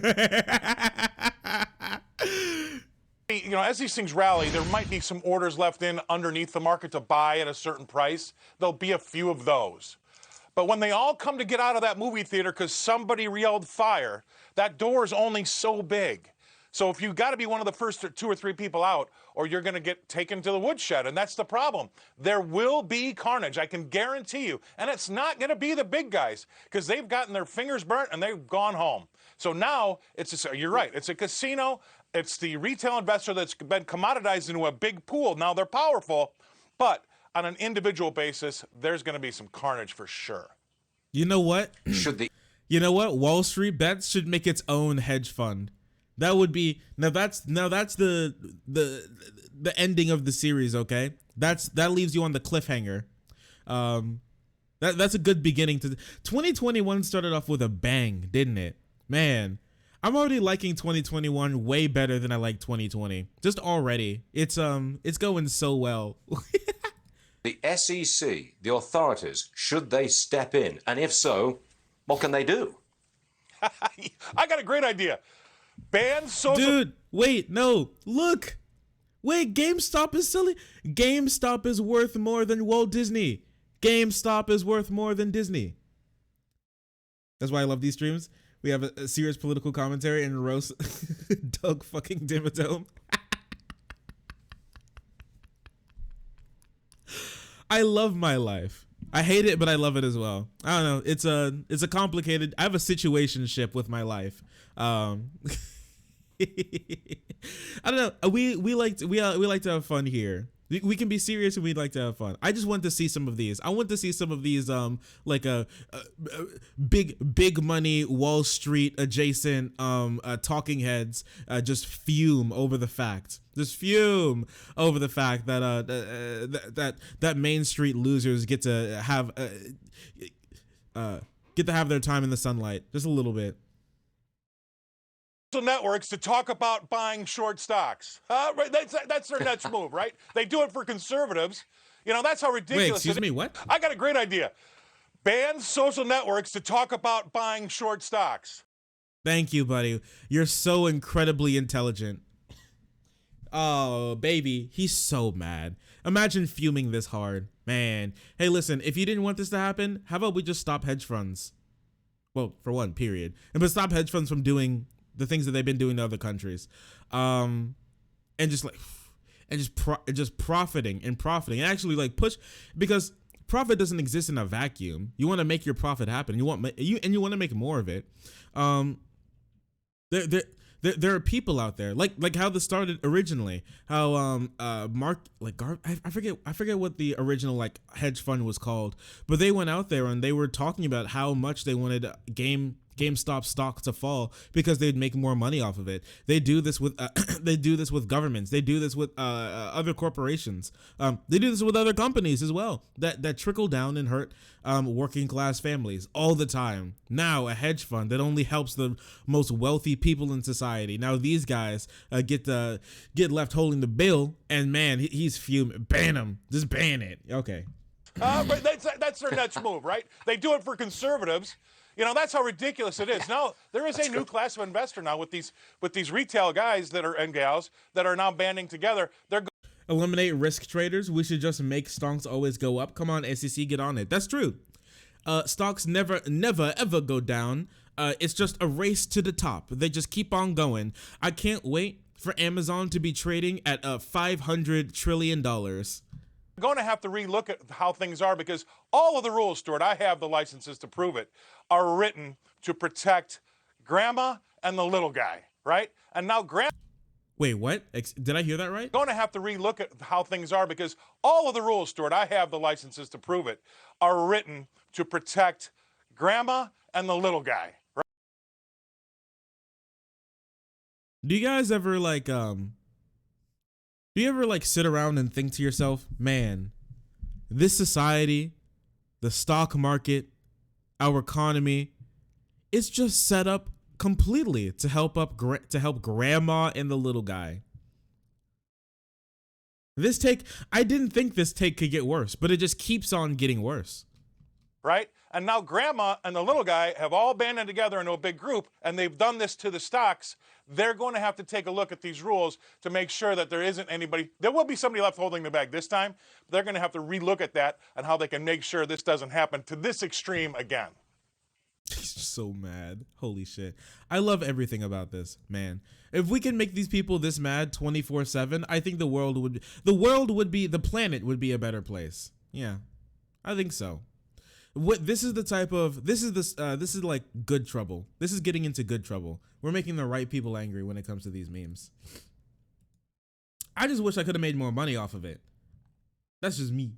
You know, as these things rally, there might be some orders left in underneath the market to buy at a certain price. There'll be a few of those. But when they all come to get out of that movie theater because somebody yelled fire, that door is only so big. So if you got to be one of the first 2 or 3 people out, or you're going to get taken to the woodshed, and that's the problem. There will be carnage, I can guarantee you. And it's not going to be the big guys, because they've gotten their fingers burnt and they've gone home. So now, you're right, it's a casino. It's the retail investor that's been commoditized into a big pool. Now they're powerful, but on an individual basis, there's going to be some carnage for sure. You know what? You know what? Wall Street Bets should make its own hedge fund. That would be that's the ending of the series, okay? That leaves you on the cliffhanger. That's a good beginning to 2021 started off with a bang, didn't it? Man, I'm already liking 2021 way better than I like 2020. Just already. It's going so well. The SEC, the authorities, should they step in? And if so, what can they do? I got a great idea. Ban social... Dude, wait, no. Look. Wait, GameStop is silly. GameStop is worth more than Walt Disney. GameStop is worth more than Disney. That's why I love these streams. We have a serious political commentary and roast Doug fucking Dimmadome. I love my life. I hate it, but I love it as well. I don't know. It's a complicated. I have a situationship with my life. I don't know. We like to have fun here. We can be serious and we'd like to have fun. I just want to see some of these. I want to see some of these like a big money Wall Street adjacent talking heads just fume over the fact. Just fume over the fact that that Main Street losers get to have their time in the sunlight just a little bit. Networks to talk about buying short stocks. Right, that's their next move, right? They do it for conservatives. You know, that's how ridiculous. Wait, excuse me, what? I got a great idea. Ban social networks to talk about buying short stocks. Thank you, buddy. You're so incredibly intelligent. Oh, baby, he's so mad. Imagine fuming this hard. Man. Hey, listen, if you didn't want this to happen, how about we just stop hedge funds? Well, for one, period. But stop hedge funds from doing the things that they've been doing to other countries, and just profiting and actually like push, because profit doesn't exist in a vacuum. You want to make your profit happen. You want to make more of it. There are people out there like how this started originally. How Mark I forget what the original like hedge fund was called, but they went out there and they were talking about how much they wanted GameStop stock to fall because they'd make more money off of it. They do this with they do this with governments. They do this with other corporations. They do this with other companies as well that trickle down and hurt working class families all the time. Now a hedge fund that only helps the most wealthy people in society. Now these guys get left holding the bill, and man, he's fuming. Ban him. Just ban it. Okay. But that's their next move, right? They do it for conservatives. You know, that's how ridiculous it is. Now, there is a new class of investor now with these retail guys that are and gals that are now banding together. They're eliminate risk traders. We should just make stocks always go up. Come on, SEC, get on it. That's true. Stocks never, ever go down. It's just a race to the top. They just keep on going. I can't wait for Amazon to be trading at $500 trillion. going to have to relook at how things are, because all of the rules, Stuart, I have the licenses to prove it, are written to protect grandma and the little guy, right? And now grandma... Wait, what? Did I hear that right? Going to have to relook at how things are, because all of the rules, Stuart, I have the licenses to prove it, are written to protect grandma and the little guy, right? Do you guys ever sit around and think to yourself, man, this society, the stock market, our economy, it's just set up completely to help grandma and the little guy. I didn't think this take could get worse, but it just keeps on getting worse. Right? And now grandma and the little guy have all banded together into a big group, and they've done this to the stocks. They're going to have to take a look at these rules to make sure that there isn't anybody. There will be somebody left holding the bag this time. But they're going to have to relook at that and how they can make sure this doesn't happen to this extreme again. He's so mad. Holy shit. I love everything about this, man. If we can make these people this mad 24/7, I think the planet would be a better place. Yeah, I think so. This is like good trouble. This is getting into good trouble. We're making the right people angry when it comes to these memes. I just wish I could have made more money off of it. That's just me.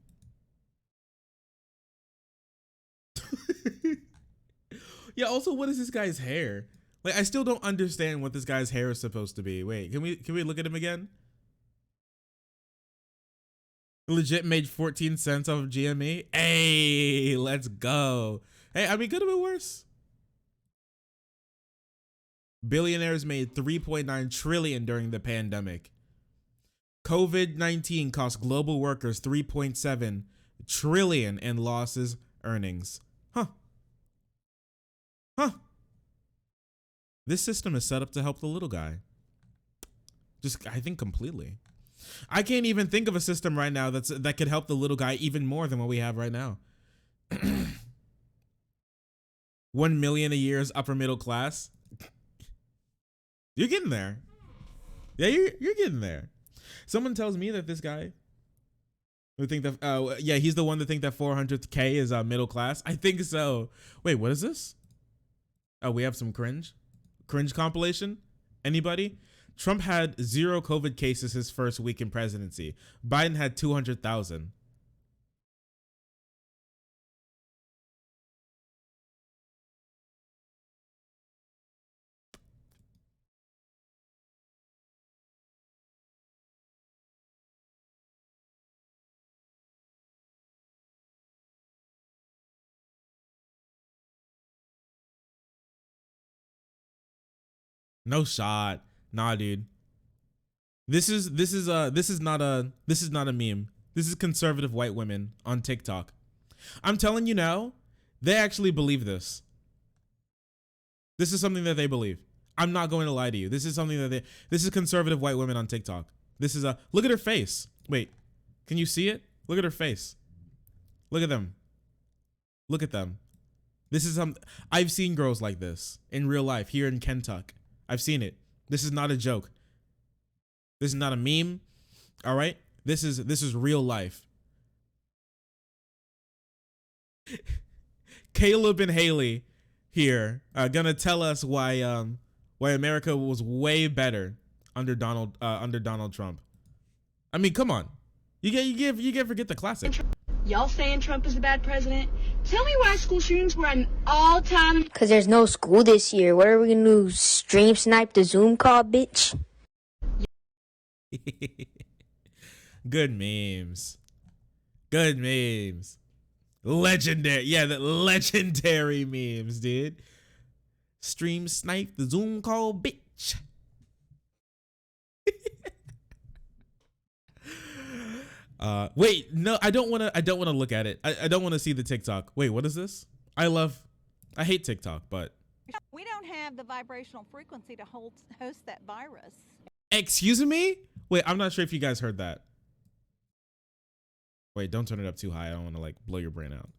Yeah, also, what is this guy's hair? Like, I still don't understand what this guy's hair is supposed to be. Wait, can we look at him again? Legit made 14 cents off of GME. Hey, let's go. Hey, I mean, could have been worse. Billionaires made $3.9 trillion during the pandemic. COVID-19 cost global workers $3.7 trillion in losses earnings. Huh. This system is set up to help the little guy. I think completely. I can't even think of a system right now that could help the little guy even more than what we have right now. 1 million a year is upper middle class. You're getting there. Yeah, you're getting there. Someone tells me that this guy would think that he's the one to think that 400K is middle class. I think so. Wait, what is this? Oh, we have some cringe compilation. Anybody? Trump had 0 COVID cases his first week in presidency. Biden had 200,000. No shot. Nah, dude. This is not a meme. This is conservative white women on TikTok. I'm telling you now, they actually believe this. This is something that they believe. I'm not going to lie to you. This is conservative white women on TikTok. Look at her face. Wait, can you see it? Look at her face. Look at them. Look at them. I've seen girls like this in real life here in Kentucky. I've seen it. This is not a joke. This is not a meme. All right? This is real life. Caleb and Haley here are gonna tell us why America was way better under Donald Trump. I mean, come on. You can't forget the classic. Y'all saying Trump is a bad president? Tell me why school shootings were an all-time... Because there's no school this year. What are we going to do? Stream snipe the Zoom call, bitch? Good memes. Good memes. Legendary. Yeah, the legendary memes, dude. Stream snipe the Zoom call, bitch. Wait, no, I don't want to look at it. I don't want to see the TikTok. Wait, what is this? I hate TikTok, but we don't have the vibrational frequency to host that virus. Excuse me? Wait, I'm not sure if you guys heard that. Wait, don't turn it up too high. I don't want to like blow your brain out.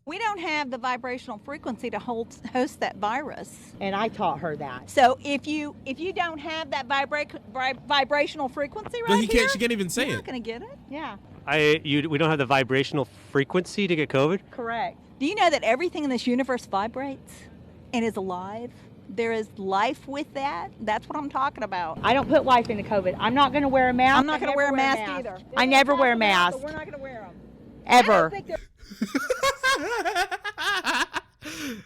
We don't have the vibrational frequency to host that virus. And I taught her that. So if you don't have that vibrational frequency right Well, here, she can't even say you're it. not going to get it. Yeah. We don't have the vibrational frequency to get COVID? Correct. Do you know that everything in this universe vibrates and is alive? There is life with that. That's what I'm talking about. I don't put life into COVID. I'm not going to wear a mask. I'm not going to wear a mask either. I never wear a mask. We're not going to wear them. Ever.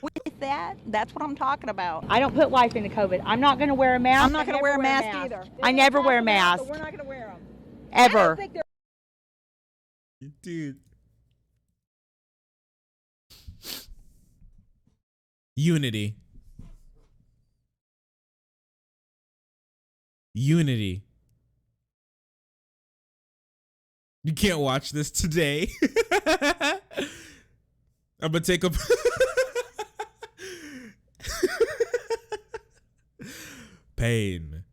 With that, that's what I'm talking about. I don't put life into COVID. I'm not going to wear a mask. I'm not going to wear a mask either. I never wear a mask. We're not going to wear them. Ever. Dude. Unity. Unity. You can't watch this today. I'm gonna take a pain.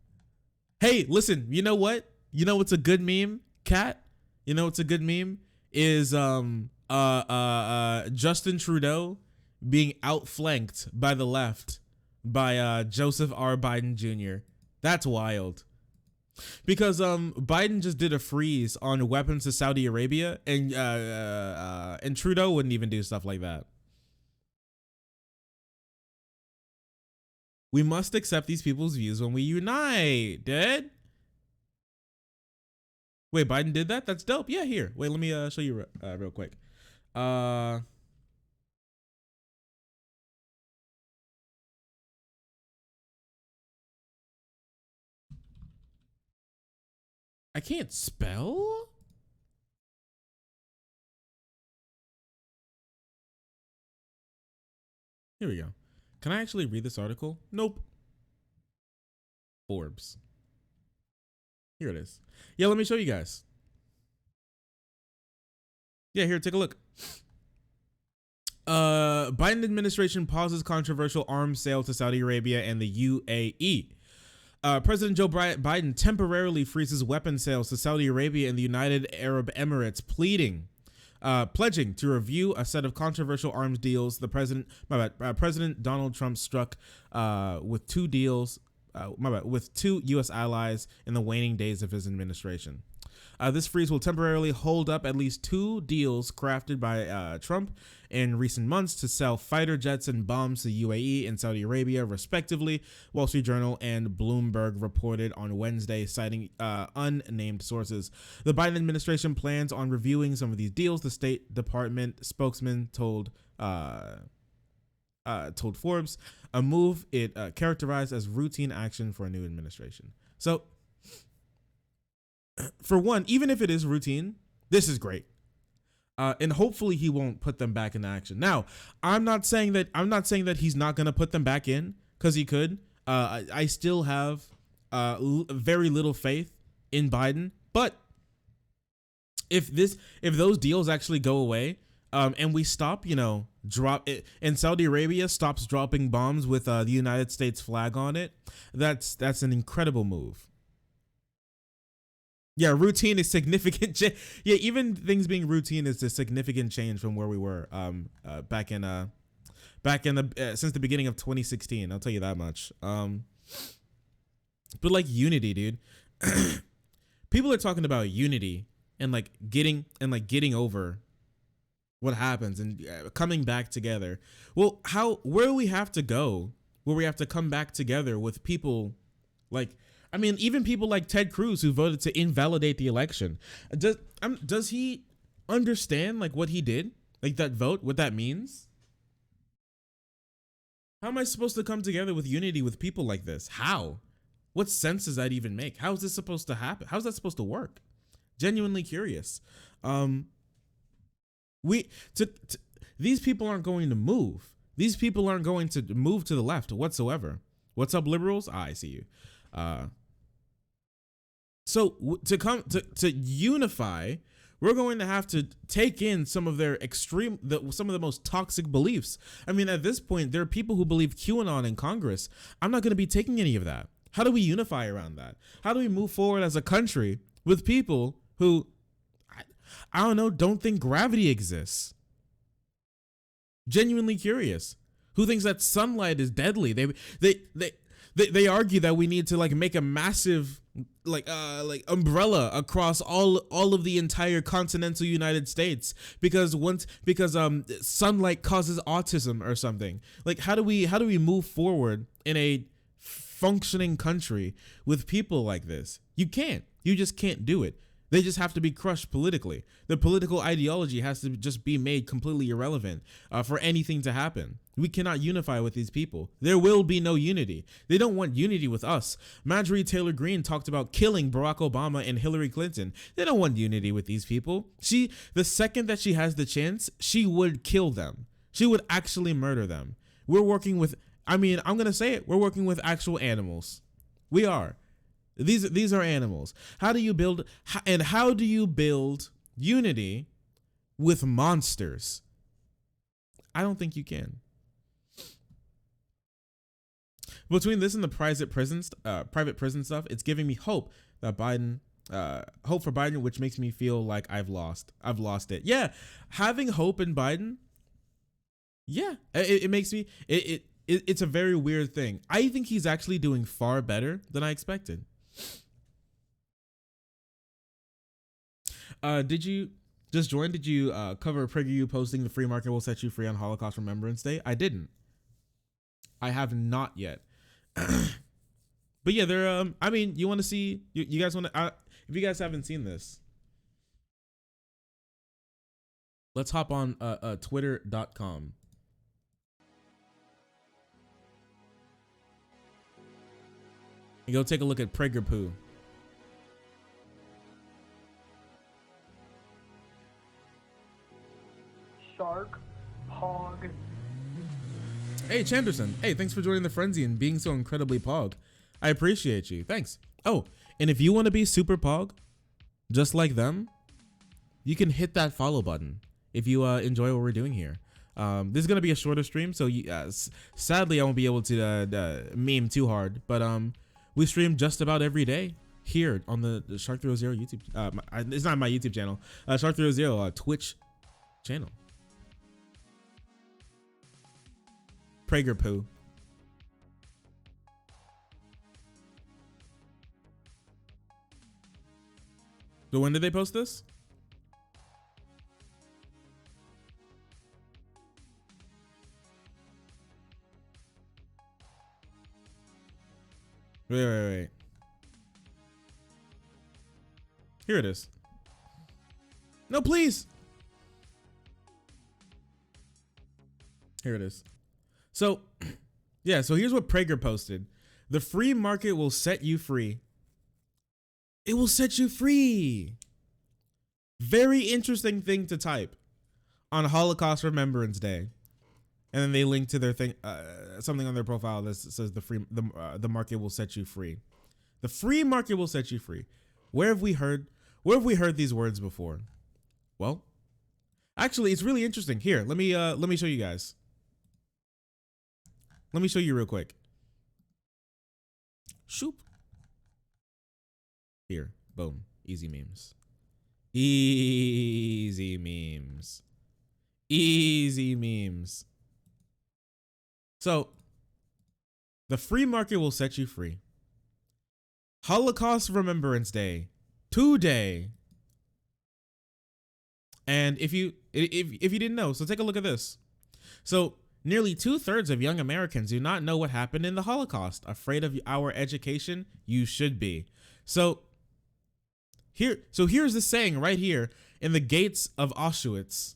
Hey, listen, you know what? You know what's a good meme, Kat? You know what's a good meme? Is Justin Trudeau being outflanked by the left by Joseph R. Biden Jr. That's wild. Because Biden just did a freeze on weapons to Saudi Arabia, and Trudeau wouldn't even do stuff like that. We must accept these people's views when we unite, dude. Wait, Biden did that? That's dope. Yeah, here. Wait, let me show you real quick. I can't spell? Here we go. Can I actually read this article? Nope. Forbes. Here it is. Yeah, let me show you guys. Yeah, here, take a look. Biden administration pauses controversial arms sale to Saudi Arabia and the UAE. President Joe Biden temporarily freezes weapon sales to Saudi Arabia and the United Arab Emirates, pledging to review a set of controversial arms deals. The President Donald Trump struck with two deals, with two U.S. allies in the waning days of his administration. This freeze will temporarily hold up at least two deals crafted by Trump in recent months to sell fighter jets and bombs to UAE and Saudi Arabia, respectively, Wall Street Journal and Bloomberg reported on Wednesday, citing unnamed sources. The Biden administration plans on reviewing some of these deals, the State Department spokesman told Forbes, a move it characterized as routine action for a new administration. So, for one, even if it is routine, this is great. And hopefully he won't put them back into action. Now, I'm not saying that he's not going to put them back in, because he could. I still have very little faith in Biden, but if those deals actually go away, and we stop, drop it, and Saudi Arabia stops dropping bombs with the United States flag on it, that's an incredible move. Yeah, routine is significant. Yeah, even things being routine is a significant change from where we were back in since the beginning of 2016. I'll tell you that much. But like unity, dude. People are talking about unity and getting over what happens and coming back together. Well, where do we have to go? Where we have to come back together with people even people like Ted Cruz, who voted to invalidate the election. Does he understand like what he did? Like that vote, what that means? How am I supposed to come together with unity with people like this? How? What sense does that even make? How is this supposed to happen? How's that supposed to work? Genuinely curious. These people aren't going to move. These people aren't going to move to the left whatsoever. What's up, liberals? I see you. So to unify, we're going to have to take in some of their some of the most toxic beliefs. I mean, at this point, there are people who believe QAnon in Congress. I'm not going to be taking any of that. How do we unify around that? How do we move forward as a country with people who, I don't know, don't think gravity exists? Genuinely curious. Who thinks that sunlight is deadly? They argue that we need to like make a massive like umbrella across all of the entire continental United States because sunlight causes autism or something. Like how do we move forward in a functioning country with people like this? You just can't do it. They just have to be crushed politically. The political ideology has to just be made completely irrelevant for anything to happen. We cannot unify with these people. There will be no unity. They don't want unity with us. Marjorie Taylor Greene talked about killing Barack Obama and Hillary Clinton. They don't want unity with these people. The second that she has the chance, she would kill them. She would actually murder them. We're working with, I'm going to say it, we're working with actual animals. We are. These are animals. How do you build unity with monsters? I don't think you can. Between this and the private prison stuff, it's giving me hope that hope for Biden, which makes me feel like I've lost it. Yeah, having hope in Biden. Yeah, it makes me. It's a very weird thing. I think he's actually doing far better than I expected. Did you just join? Did you cover PragerU posting the free market will set you free on Holocaust Remembrance Day? I didn't. I have not yet. But yeah, they're you want to see you guys want to if you guys haven't seen this, let's hop on twitter.com. and go take a look at Prager Poo. Shark, Hog. Hey, Chanderson. Hey, thanks for joining the frenzy and being so incredibly pog. I appreciate you. Thanks. Oh, and if you want to be super pog, just like them, you can hit that follow button if you enjoy what we're doing here. This is going to be a shorter stream, so sadly I won't be able to meme too hard, but we stream just about every day here on the Shark300 YouTube. It's not my YouTube channel. Shark300 Twitch channel. Prager Poo. So when did they post this? Wait. Here it is. No, please. Here it is. So, yeah, so here's what Prager posted. The free market will set you free. It will set you free. Very interesting thing to type on Holocaust Remembrance Day. And then they link to their thing, something on their profile that says the market will set you free. The free market will set you free. Where have we heard these words before? Well, actually, it's really interesting. Here, let me show you guys. Let me show you real quick. Shoop. Here, boom, easy memes. Easy memes. Easy memes. So, the free market will set you free. Holocaust Remembrance Day, today. And if you didn't know, so take a look at this. So, nearly 2/3 of young Americans do not know what happened in the Holocaust. Afraid of our education? You should be. So here's the saying right here in the gates of Auschwitz.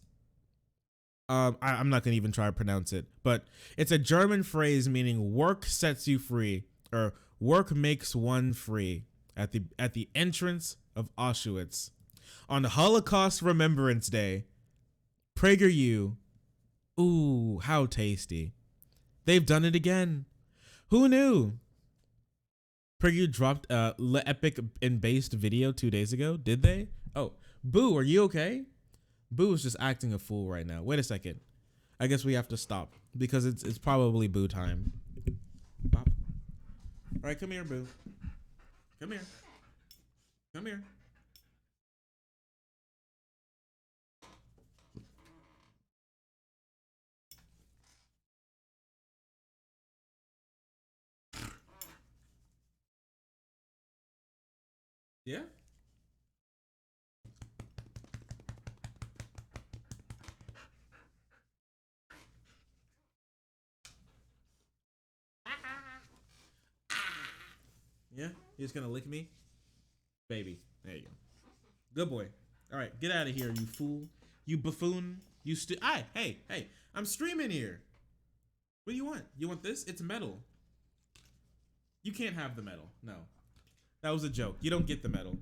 I'm not gonna even try to pronounce it, but it's a German phrase meaning "work sets you free" or "work makes one free." At the entrance of Auschwitz, on Holocaust Remembrance Day, PragerU. Ooh, how tasty! They've done it again. Who knew? PragerU dropped a epic and based video 2 days ago. Did they? Oh, Boo, are you okay? Boo is just acting a fool right now. Wait a second. I guess we have to stop because it's probably Boo time. Pop. All right, come here, Boo. Come here. Come here. Yeah? Yeah? You're just gonna lick me? Baby. There you go. Good boy. All right, get out of here, you fool. You buffoon. You hey, I'm streaming here. What do you want? You want this? It's metal. You can't have the metal. No. That was a joke. You don't get the medal.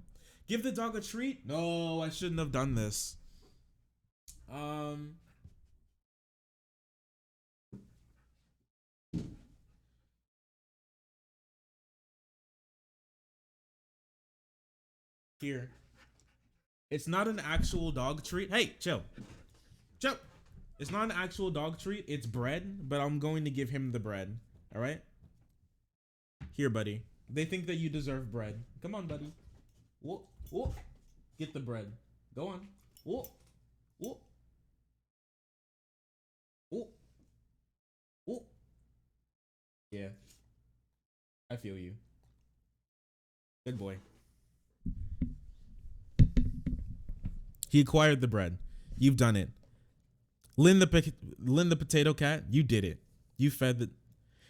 Give the dog a treat? No, I shouldn't have done this. Here. It's not an actual dog treat. Hey, chill. Chill. It's not an actual dog treat. It's bread, but I'm going to give him the bread. All right? Here, buddy. They think that you deserve bread. Come on, buddy. Whoa, whoa. Get the bread. Go on. Whoa, whoa. Whoa. Whoa. Yeah. I feel you. Good boy. He acquired the bread. You've done it. Lynn the potato cat, you did it. You fed the...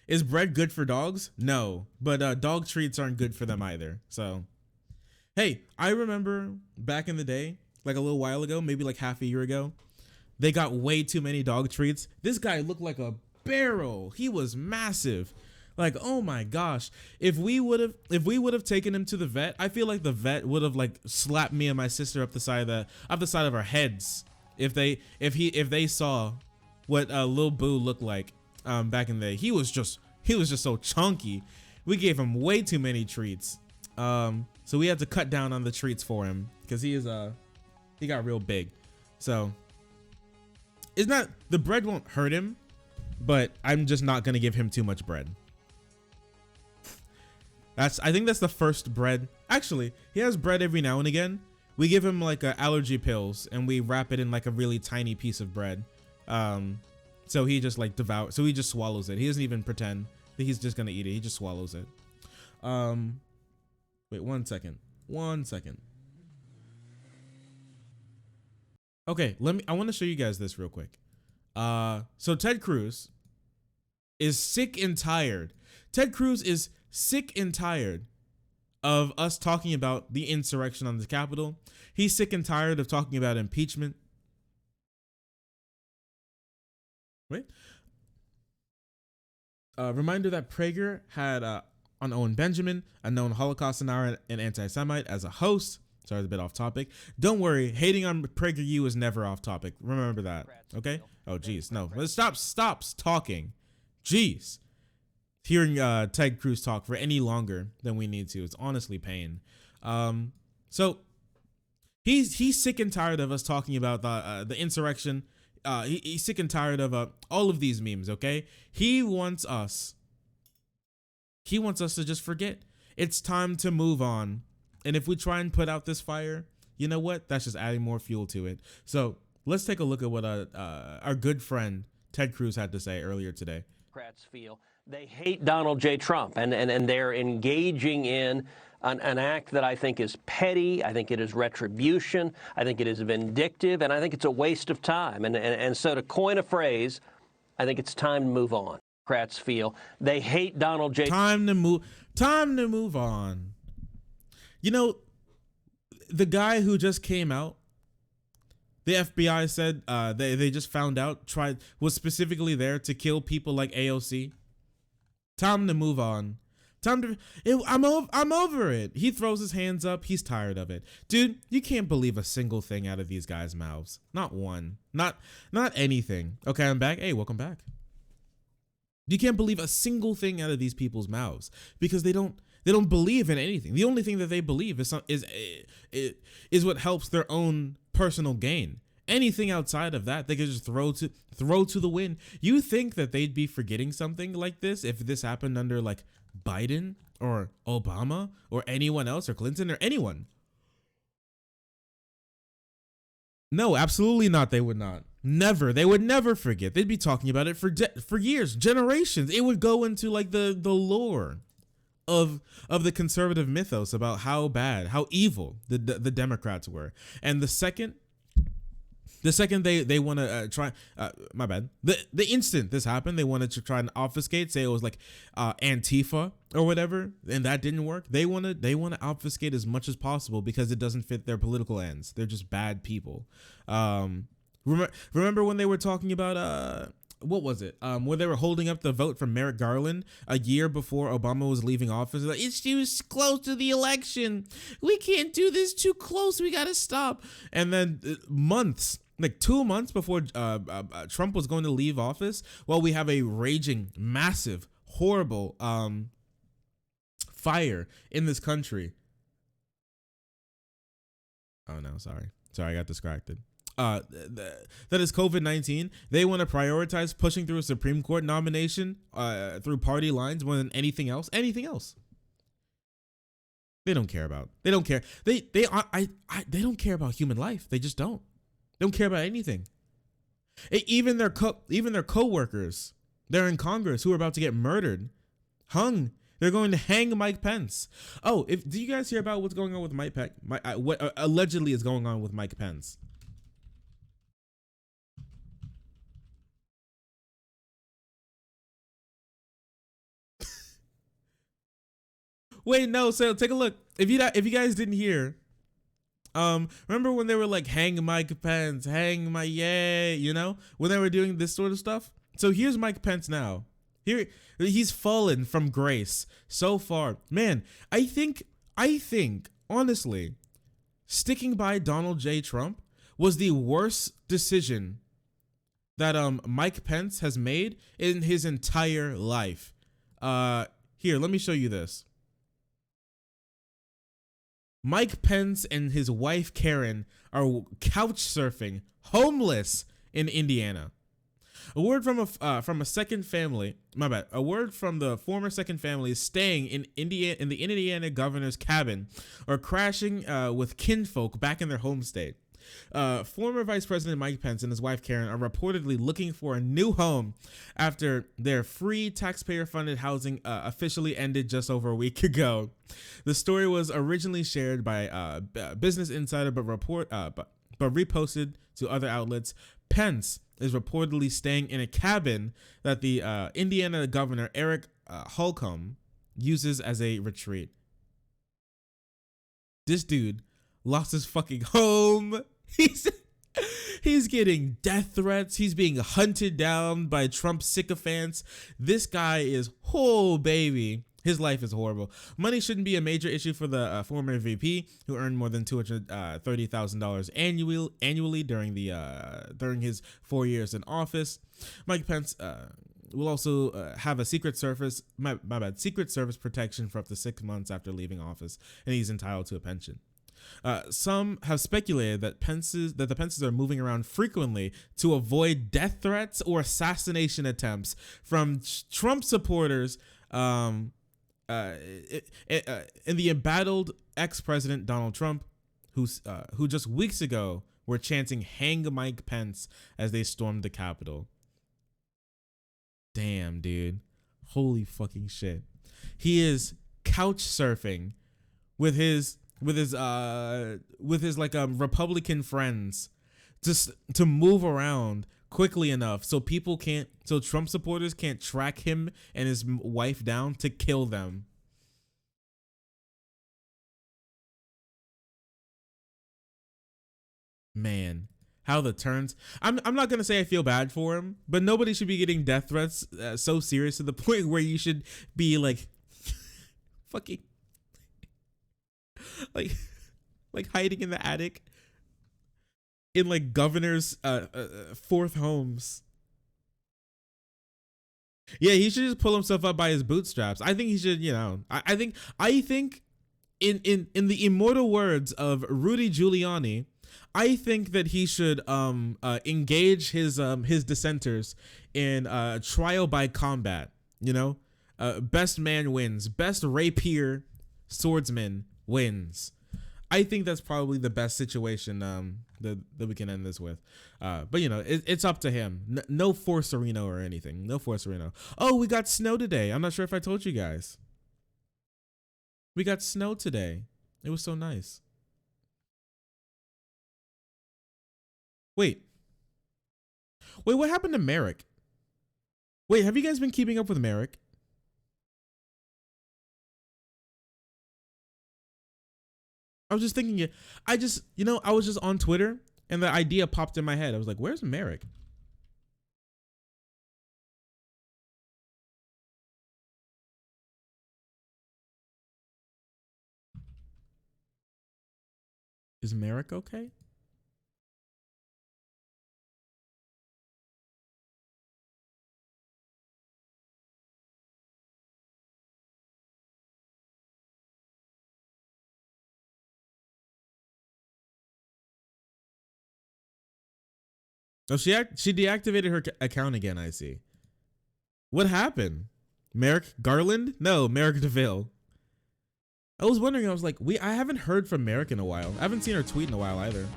Is bread good for dogs? No, but dog treats aren't good for them either. So, hey, I remember back in the day, like a little while ago, maybe like half a year ago, they got way too many dog treats. This guy looked like a barrel. He was massive. Like, oh my gosh. If we would have taken him to the vet, I feel like the vet would have like slapped me and my sister up the side of our heads if they saw what Lil Boo looked like back in the day. He was just so chunky. We gave him way too many treats. So we had to cut down on the treats for him because he got real big. So it's not, the bread won't hurt him, but I'm just not gonna give him too much bread. I think that's the first bread. Actually, he has bread every now and again. We give him like allergy pills and we wrap it in like a really tiny piece of bread. So he just like so he just swallows it. He doesn't even pretend that he's just gonna eat it. He just swallows it. Wait, 1 second. 1 second. Okay, I want to show you guys this real quick. So Ted Cruz is sick and tired. Ted Cruz is sick and tired of us talking about the insurrection on the Capitol. He's sick and tired of talking about impeachment. Wait. Reminder that Prager had on Owen Benjamin, a known Holocaust denier and anti-Semite, as a host. Sorry, it's a bit off topic. Don't worry, hating on PragerU is never off topic. Remember that, okay? Oh, geez, no. Let's stop talking. Jeez. Hearing Ted Cruz talk for any longer than we need to, it's honestly pain. So he's sick and tired of us talking about the insurrection. He's sick and tired of all of these memes, okay? He wants us to just forget. It's time to move on. And if we try and put out this fire, you know what? That's just adding more fuel to it. So let's take a look at what our good friend Ted Cruz had to say earlier today. Democrats feel they hate Donald J. Trump, and they're engaging in an act that I think is petty. I think it is retribution. I think it is vindictive, and I think it's a waste of time. And so to coin a phrase, I think it's time to move on. Democrats feel they hate Donald J. Time to move on. You know, the guy who just came out The FBI said they just found out was specifically there to kill people like AOC. Time to move on. I'm over it. He throws his hands up. He's tired of it. Dude, you can't believe a single thing out of these guys' mouths. Not one. Not anything. Okay, I'm back. Hey, welcome back. You can't believe a single thing out of these people's mouths because they don't believe in anything. The only thing that they believe is what helps their own personal gain. Anything outside of that, they could just throw to the wind. You think that they'd be forgetting something like this if this happened under like Biden or Obama or anyone else or Clinton or anyone? No, absolutely not. They would not. Never. They would never forget. They'd be talking about it for years, generations. It would go into like the lore of the conservative mythos about how bad, how evil the Democrats were. And the second they want to try, my bad. The instant this happened, they wanted to try and obfuscate, say it was like Antifa or whatever, and that didn't work. They want to obfuscate as much as possible because it doesn't fit their political ends. They're just bad people. Remember when they were talking about what was it? Where they were holding up the vote for Merrick Garland a year before Obama was leaving office. Like, it's too close to the election. We can't do this too close. We got to stop. And then months. Like 2 months before Trump was going to leave office, while we have a raging, massive, horrible fire in this country. Oh no, sorry, I got distracted. That is COVID-19. They want to prioritize pushing through a Supreme Court nomination through party lines more than anything else. Anything else. They don't care about. They don't care. They don't care about human life. They just don't. They don't care about anything. Even their co-workers, they're in Congress who are about to get murdered, hung. They're going to hang Mike Pence. Oh, do you guys hear about what's going on with Mike Pence? What allegedly is going on with Mike Pence? Wait, no. So take a look. If you guys didn't hear. Remember when they were like, hang Mike Pence, hang my yay, when they were doing this sort of stuff? So here's Mike Pence now. Here, he's fallen from grace so far. Man, I think, honestly, sticking by Donald J. Trump was the worst decision that Mike Pence has made in his entire life. Here, let me show you this. Mike Pence and his wife Karen are couch surfing, homeless in Indiana. A word from a second family. My bad. A word from the former second family is staying in the Indiana governor's cabin, or crashing with kinfolk back in their home state. Former Vice President Mike Pence and his wife Karen are reportedly looking for a new home after their free taxpayer-funded housing officially ended just over a week ago. The story was originally shared by Business Insider, but reposted to other outlets. Pence is reportedly staying in a cabin that the Indiana governor Eric Holcomb uses as a retreat. This dude lost his fucking home. He's getting death threats. He's being hunted down by Trump sycophants. This guy is, oh baby, his life is horrible. Money shouldn't be a major issue for the former VP, who earned more than $230,000 annually during his 4 years in office. Mike Pence will also have a Secret Service protection for up to 6 months after leaving office, and he's entitled to a pension. Some have speculated that the Pences are moving around frequently to avoid death threats or assassination attempts from Trump supporters in the embattled ex-president Donald Trump, who just weeks ago were chanting "Hang Mike Pence" as they stormed the Capitol. Damn, dude. Holy fucking shit. He is couch surfing with his Republican friends just to move around quickly enough so Trump supporters can't track him and his wife down to kill them. Man, how the turns. I'm not gonna say I feel bad for him, but nobody should be getting death threats so serious to the point where you should be like fucking like hiding in the attic in like governor's fourth homes. Yeah, he should just pull himself up by his bootstraps. I think he should, you know, I think in the immortal words of Rudy Giuliani, I think that he should engage his dissenters in trial by combat. You know, best man wins, best rapier swordsman wins. I think that's probably the best situation that we can end this with. But you know, it's up to him. No Forcerino or anything. No Forcerino. Oh, we got snow today. I'm not sure if I told you guys. We got snow today. It was so nice. Wait, what happened to Merrick? Wait, have you guys been keeping up with Merrick? I was just thinking, I was just on Twitter and the idea popped in my head. I was like, where's Merrick? Is Merrick okay? Oh, she deactivated her account again, I see. What happened? Merrick Garland? No, Merrick DeVille. I was wondering, I was like, I haven't heard from Merrick in a while. I haven't seen her tweet in a while either.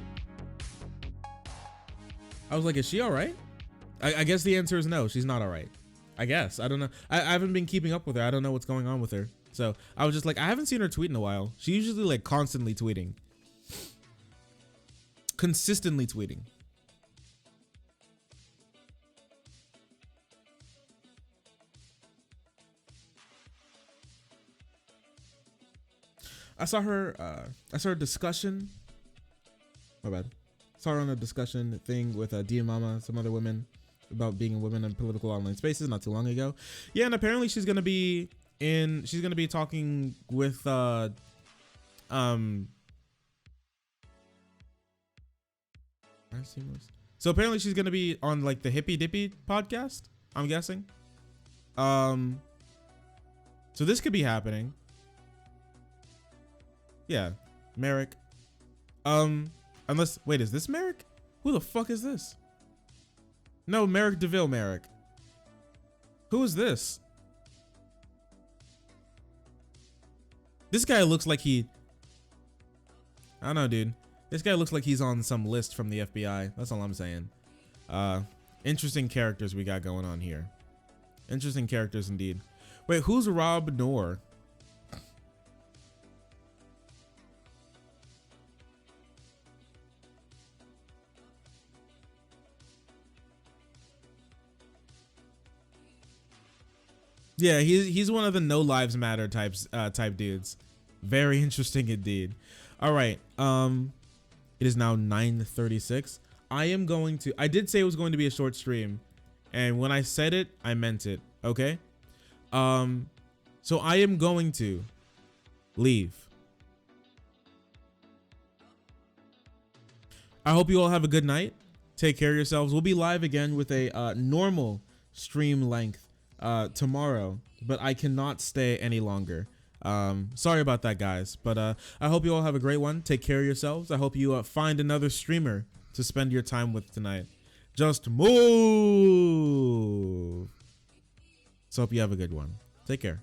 I was like, is she all right? I guess the answer is no, she's not all right. I guess, I don't know. I haven't been keeping up with her. I don't know what's going on with her. So I was just like, I haven't seen her tweet in a while. She usually like constantly tweeting. Consistently tweeting. I saw her discussion. My bad. Saw her on a discussion thing with Dia Mama, some other women, about being a woman in political online spaces not too long ago. Yeah, and apparently she's gonna be talking with so apparently she's gonna be on like the Hippy Dippy podcast, I'm guessing. So this could be happening. Yeah, Merrick. Unless, wait, is this Merrick? Who the fuck is this? No, Merrick DeVille Merrick. Who is this? This guy looks like I don't know, dude. This guy looks like he's on some list from the FBI. That's all I'm saying. Interesting characters we got going on here. Interesting characters indeed. Wait, who's Rob Noor? Yeah, he's one of the no lives matter type dudes. Very interesting indeed. All right. It is now 9:36. I did say it was going to be a short stream, and when I said it, I meant it. Okay. So I am going to leave. I hope you all have a good night. Take care of yourselves. We'll be live again with a normal stream length tomorrow, but I cannot stay any longer. Sorry about that, guys, but I hope you all have a great one. Take care of yourselves. I hope you find another streamer to spend your time with tonight. Just move. So hope you have a good one. Take care.